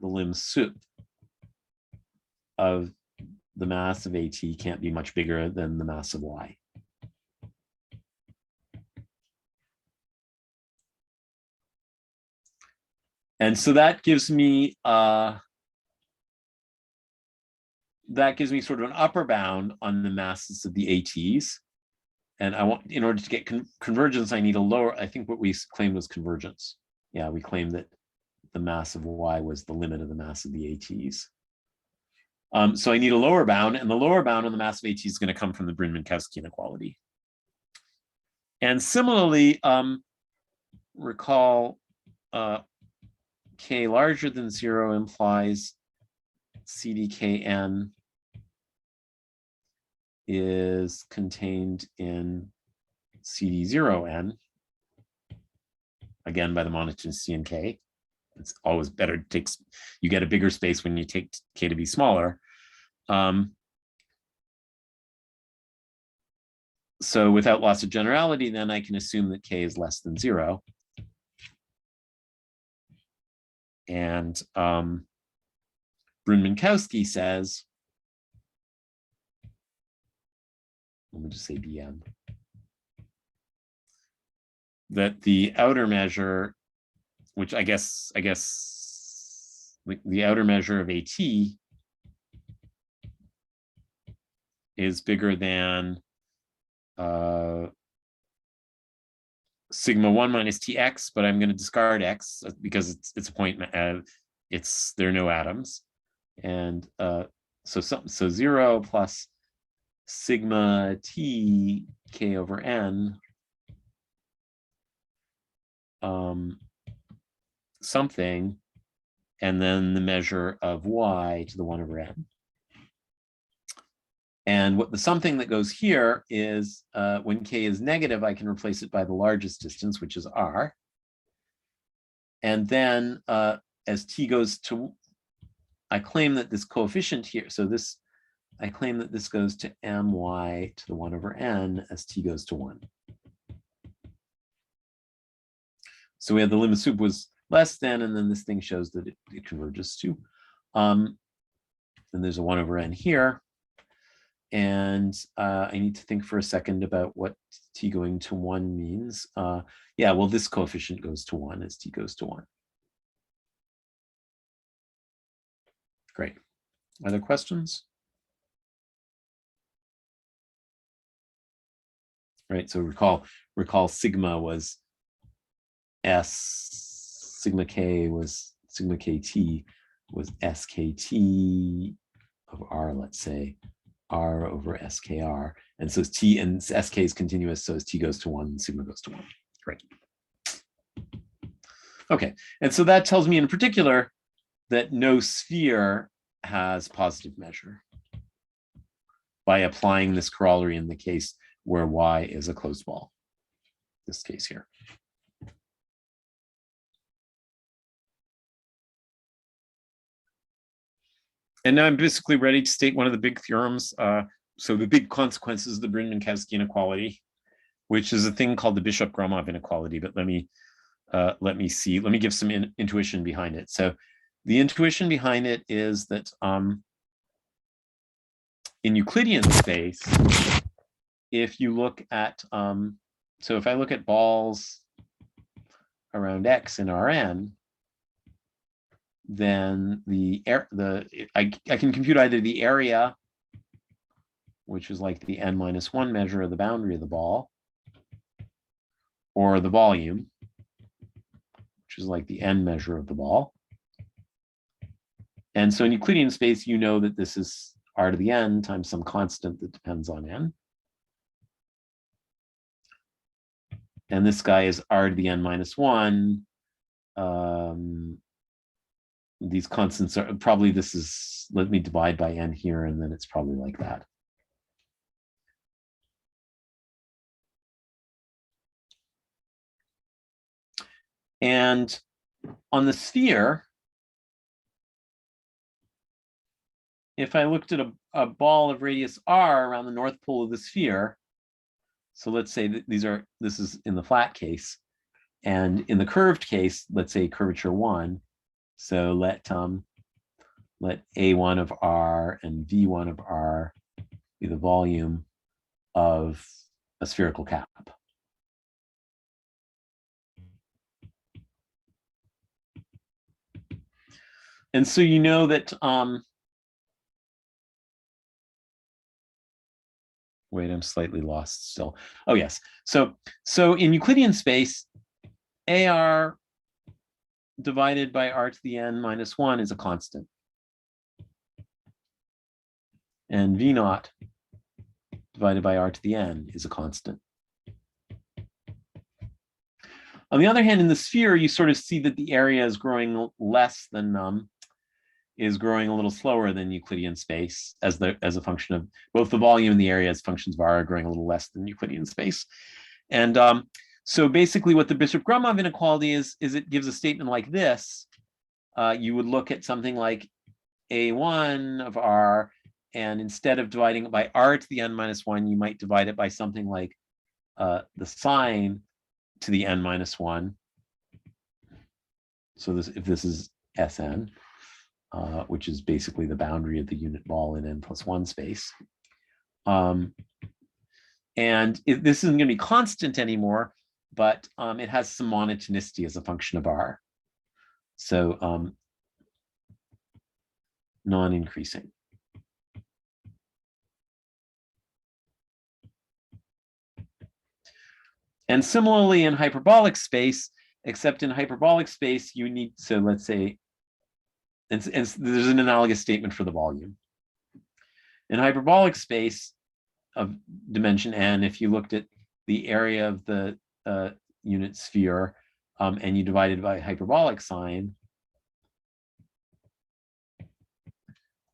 the lim sup of the mass of AT can't be much bigger than the mass of Y. And so that gives me sort of an upper bound on the masses of the ATs. And I want, in order to get convergence, I need a lower, I think what we claimed was convergence. Yeah, we claimed that the mass of Y was the limit of the mass of the ATs. So I need a lower bound, and the lower bound on the mass of AT is going to come from the Bryn-Minkowski inequality. And similarly, recall K larger than 0 implies CDKN is contained in CD0N, again by the monotone C and K. It's always better, you get a bigger space when you take K to be smaller. So without loss of generality, then I can assume that K is less than 0. And Bryn-Minkowski says, let me just say BM, that the outer measure, which I guess the outer measure of AT is bigger than sigma 1 minus Tx, but I'm going to discard X because it's a point there are no atoms. And so 0 plus sigma t k over n something, and then the measure of y to the 1 over n. And what the something that goes here is when k is negative, I can replace it by the largest distance, which is r. And then as t goes to, I claim that this coefficient here, so this, I claim that this goes to my to the 1 over n as t goes to 1. So we have the limit sup was less than, and then this thing shows that it converges to. And there's a 1 over n here. And I need to think for a second about what t going to 1 means. Yeah, well, this coefficient goes to 1 as t goes to 1. Great. Other questions? Right, so recall sigma was S, sigma k was, sigma kt was skt of r, let's say, r over skr. And so t, and sk is continuous, so as t goes to 1, sigma goes to 1. Great. Okay, and so that tells me in particular that no sphere has positive measure by applying this corollary in the case where y is a closed ball, this case here. And now I'm basically ready to state one of the big theorems. So the big consequences of the Bryn-Minkowski inequality, which is a thing called the Bishop-Gromov inequality. But let me give some intuition behind it. So the intuition behind it is that in Euclidean space, if you look at, so if I look at balls around X in Rn, then I can compute either the area, which is like the n-1 measure of the boundary of the ball, or the volume, which is like the n measure of the ball. And so in Euclidean space, you know that this is r to the n times some constant that depends on n. And this guy is r to the n-1. These constants are probably, this is, let me divide by n here, and then it's probably like that. And on the sphere, if I looked at a ball of radius r around the north pole of the sphere, so let's say that this is in the flat case, and in the curved case, let's say curvature 1. So let A1 of R and V1 of R be the volume of a spherical cap. And so you know that, wait, I'm slightly lost still. Oh yes, so in Euclidean space, AR divided by r to the n-1 is a constant. And V0 divided by r to the n is a constant. On the other hand, in the sphere, you sort of see that the area is growing less than, is growing a little slower than Euclidean space as a function of both the volume and the area as functions of r are growing a little less than Euclidean space. And so basically what the Bishop-Gromov inequality is it gives a statement like this. You would look at something like A1 of r, and instead of dividing it by r to the n-1, you might divide it by something like the sine to the n-1. So if this is Sn, which is basically the boundary of the unit ball in n+1 space. And this isn't going to be constant anymore, but it has some monotonicity as a function of r. So non-increasing. And similarly in hyperbolic space, except in hyperbolic space, you need, so let's say and there's an analogous statement for the volume. In hyperbolic space of dimension n, if you looked at the area of the unit sphere and you divide it by hyperbolic sine,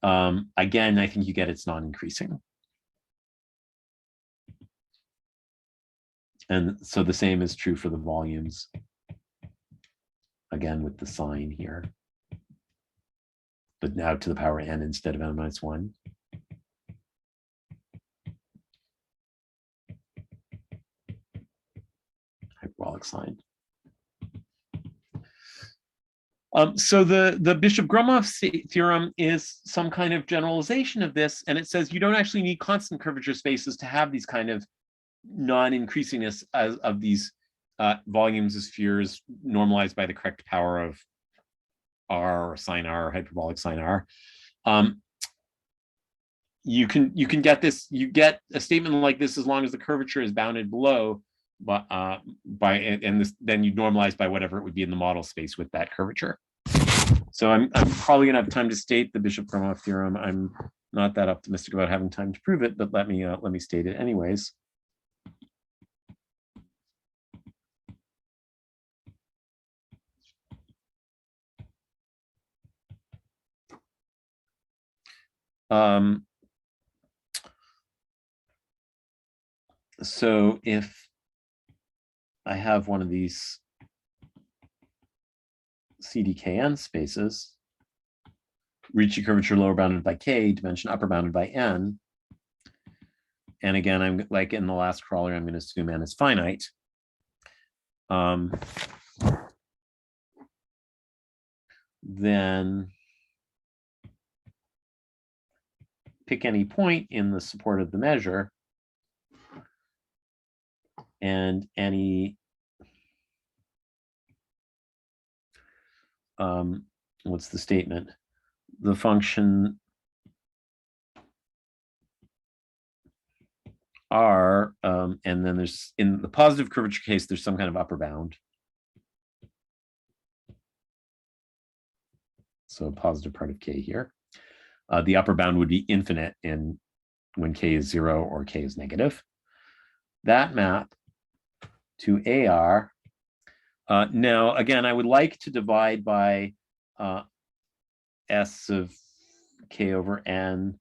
again, I think you get it's non-increasing. And so the same is true for the volumes, again, with the sign here, but now to the power n instead of n-1. Hyperbolic sign. So the Bishop-Gromov theorem is some kind of generalization of this, and it says you don't actually need constant curvature spaces to have these kind of non-increasingness of these volumes of spheres normalized by the correct power of r or sine r or hyperbolic sine r. You can get this. You get a statement like this as long as the curvature is bounded below, but then you normalize by whatever it would be in the model space with that curvature. So I'm probably gonna have time to state the Bishop-Gromov theorem. I'm not that optimistic about having time to prove it, but let me state it anyways. So if I have one of these CDKN spaces, Ricci curvature lower bounded by k, dimension upper bounded by n, and again, I'm like in the last crawler, I'm going to assume n is finite. Then pick any point in the support of the measure and any what's the statement? The function r, and then there's, in the positive curvature case, there's some kind of upper bound. So a positive part of k here. The upper bound would be infinite when k is 0 or k is negative. That map to AR. Now, again, I would like to divide by S of k over n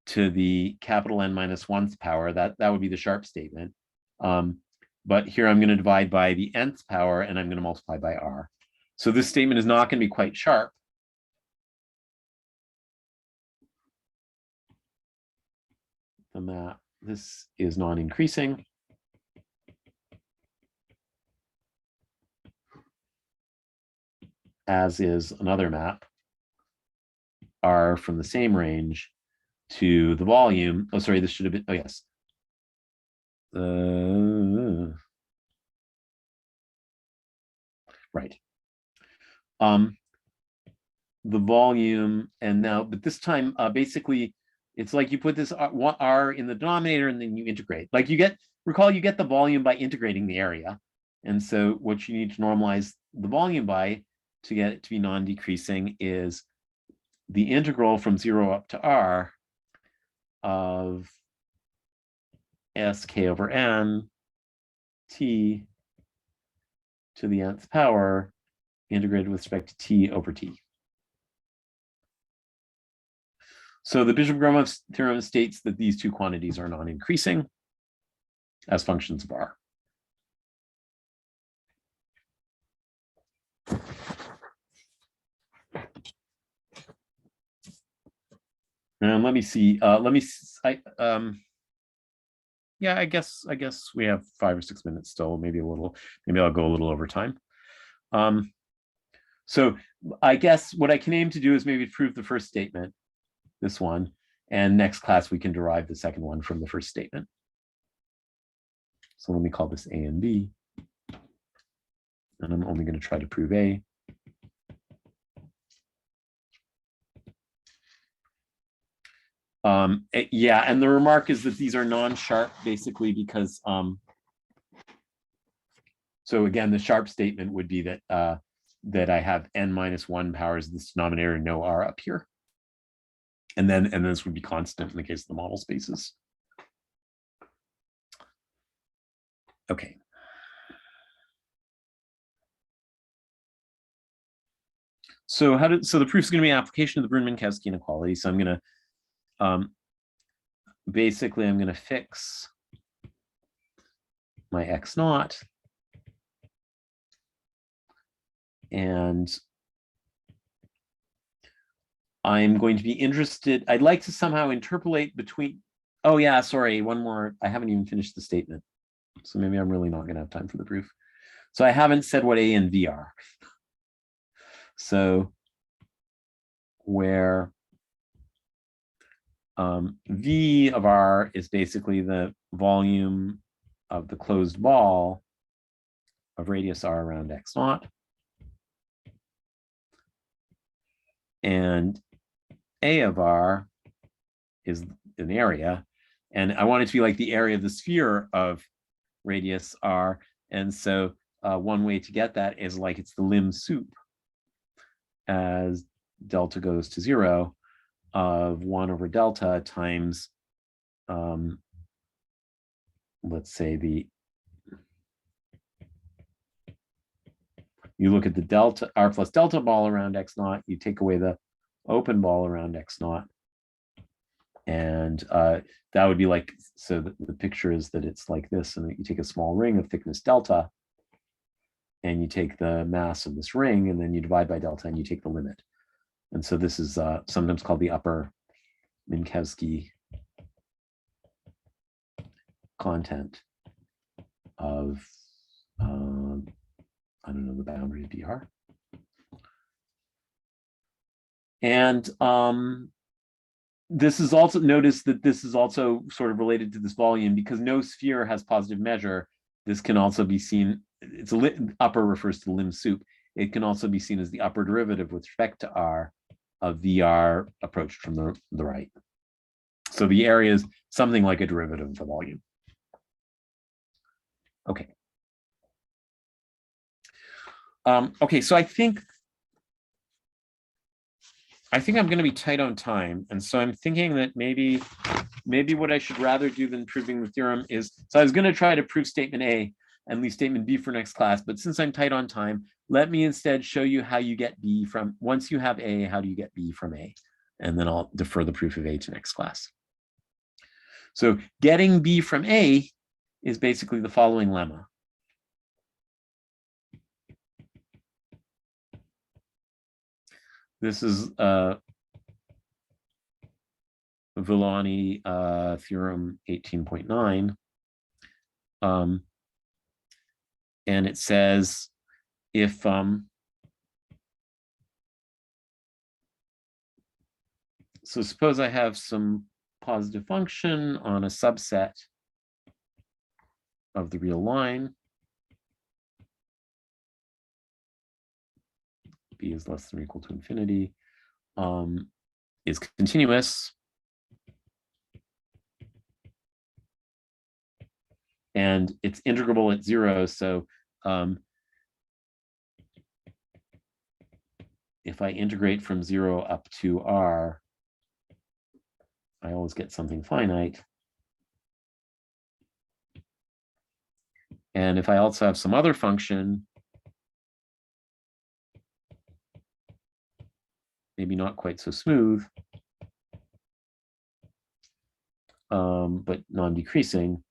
to the capital N minus 1th power. That would be the sharp statement. But here I'm going to divide by the nth power, and I'm going to multiply by r. So this statement is not going to be quite sharp. The map, this is non-increasing. As is another map, R from the same range to the volume. Oh, sorry, this should have been, oh yes. Right. The volume, and now, but this time, basically, it's like you put this R in the denominator and then you integrate. Like you get, recall you get the volume by integrating the area. And so what you need to normalize the volume by to get it to be non-decreasing is the integral from 0 up to r of sk over n t to the nth power integrated with respect to t over t. So the Bishop-Gromov theorem states that these two quantities are non-increasing as functions of r. And let me see. Yeah, I guess we have 5 or 6 minutes still. Maybe I'll go a little over time. So I guess what I can aim to do is maybe prove the first statement, this one, and next class we can derive the second one from the first statement. So let me call this A and B, and I'm only going to try to prove A. Yeah, and the remark is that these are non-sharp basically because, so again, the sharp statement would be that that I have n-1 powers of this denominator and no r up here. And then this would be constant in the case of the model spaces. Okay. So the proof is going to be an application of the Brun-Minkowski inequality. So I'm going to basically I'm going to fix my x naught, and I'm going to be interested. I'd like to somehow interpolate between. Oh yeah, sorry, one more. I haven't even finished the statement, so maybe I'm really not going to have time for the proof. So I haven't said what A and V are. So where V of R is basically the volume of the closed ball of radius R around x naught. And A of R is an area. And I want it to be like the area of the sphere of radius R. And so one way to get that is like it's the lim sup as delta goes to 0 of 1 over delta times, let's say you look at the delta R plus delta ball around x naught, you take away the open ball around x naught. And that would be like, so the picture is that it's like this, and you take a small ring of thickness delta, and you take the mass of this ring, and then you divide by delta, and you take the limit. And so this is sometimes called the upper Minkowski content of, I don't know, the boundary of BR. And this is also, notice that this is also sort of related to this volume, because no sphere has positive measure. This can also be seen, it's upper refers to the lim sup. It can also be seen as the upper derivative with respect to R of VR approached from the right. So the area is something like a derivative of the volume. Okay. Okay, so I think I'm going to be tight on time, and so I'm thinking that maybe what I should rather do than proving the theorem is, so I was going to try to prove statement A and leave statement B for next class, but since I'm tight on time, let me instead show you how you get B from, once you have A, how do you get B from A? And then I'll defer the proof of A to next class. So getting B from A is basically the following lemma. This is Villani theorem 18.9. And it says if so suppose I have some positive function on a subset of the real line. B is less than or equal to infinity, is continuous. And it's integrable at 0. So if I integrate from 0 up to R, I always get something finite. And if I also have some other function, maybe not quite so smooth, but non-decreasing,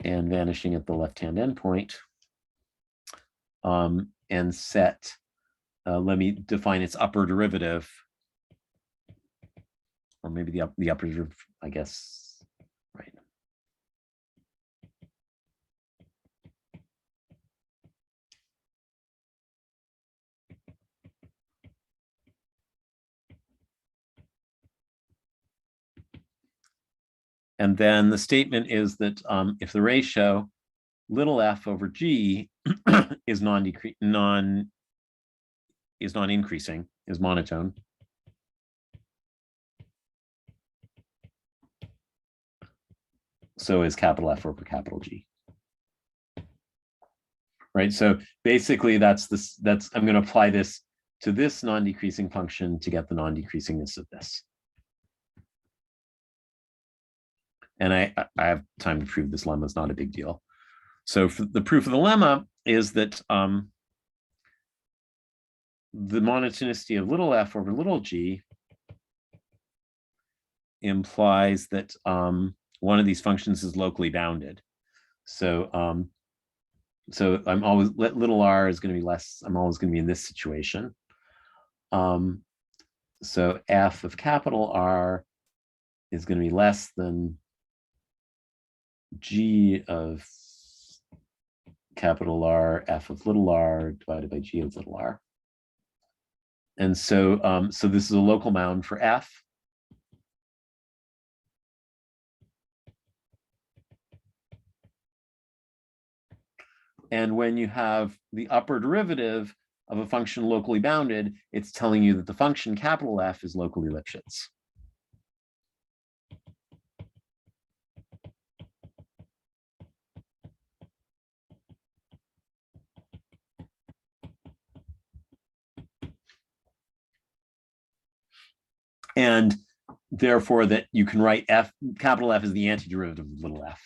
and vanishing at the left-hand endpoint, and set, let me define its upper derivative, or maybe the upper derivative, I guess, right. And then the statement is that if the ratio little f over g is non-increasing, is monotone, so is capital F over capital G. Right, so basically that's I'm going to apply this to this non-decreasing function to get the non-decreasingness of this. And I have time to prove this lemma is not a big deal. So for the proof of the lemma is that the monotonicity of little f over little g implies that one of these functions is locally bounded. So so I'm always little r is going to be less. I'm always going to be in this situation. So f of capital R is going to be less than g of capital R f of little r divided by g of little r. And so so this is a local bound for f. And when you have the upper derivative of a function locally bounded, it's telling you that the function capital F is locally Lipschitz. And therefore that you can write f, capital F is the antiderivative of little f.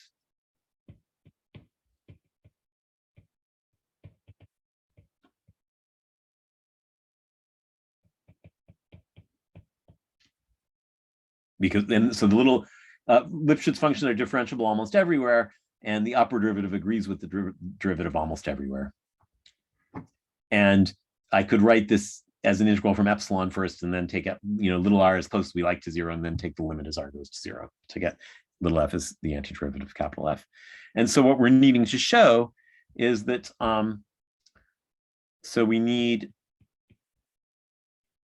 Because then, so the little Lipschitz functions are differentiable almost everywhere, and the upper derivative agrees with the derivative almost everywhere. And I could write this as an integral from epsilon first, and then take up, little r as close as we like to 0, and then take the limit as r goes to 0 to get little f is the antiderivative of capital F. And so what we're needing to show is that, so we need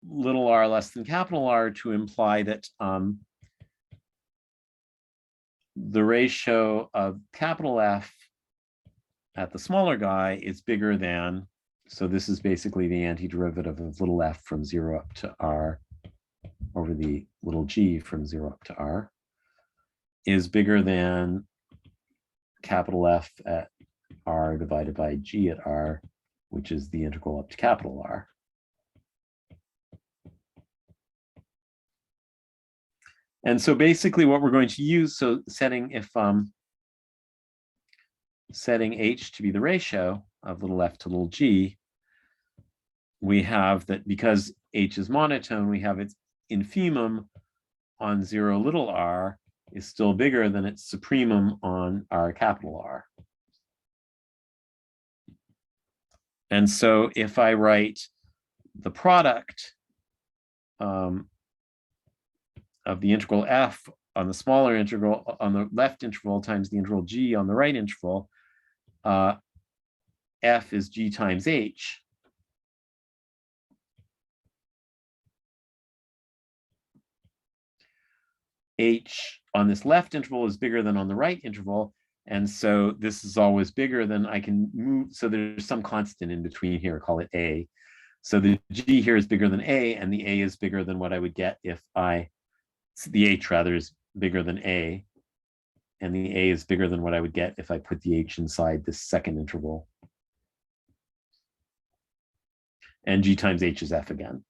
little r less than capital R to imply that the ratio of capital F at the smaller guy is bigger than, so this is basically the antiderivative of little f from 0 up to r over the little g from 0 up to r, is bigger than capital F at r divided by g at r, which is the integral up to capital R. And so basically what we're going to use, so setting h to be the ratio of little f to little g, we have that because h is monotone, we have its infimum on 0 little r is still bigger than its supremum on r capital R. And so if I write the product of the integral f on the smaller integral on the left interval times the integral g on the right interval, f is g times h. H on this left interval is bigger than on the right interval. And so this is always bigger than I can move. So there's some constant in between here, call it a. So the g here is bigger than a, and the a is bigger than what I would get if the h rather is bigger than a, and the a is bigger than what I would get if I put the h inside this second interval. And g times h is f again.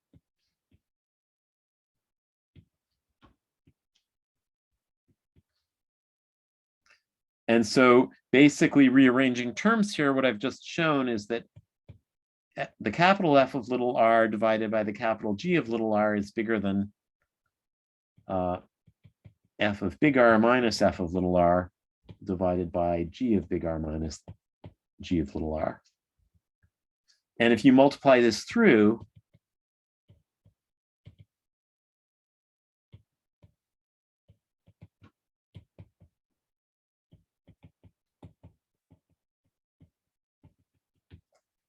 And so basically rearranging terms here, what I've just shown is that the capital F of little r divided by the capital G of little r is bigger than f of big R minus f of little r divided by g of big R minus g of little r. And if you multiply this through,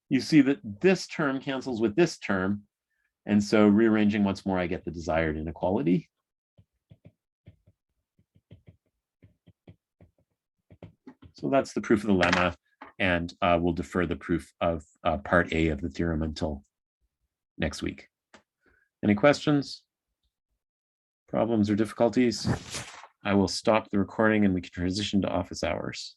you see that this term cancels with this term. And so rearranging once more, I get the desired inequality. So that's the proof of the lemma, and we'll defer the proof of part A of the theorem until next week. Any questions, problems, or difficulties? I will stop the recording and we can transition to office hours.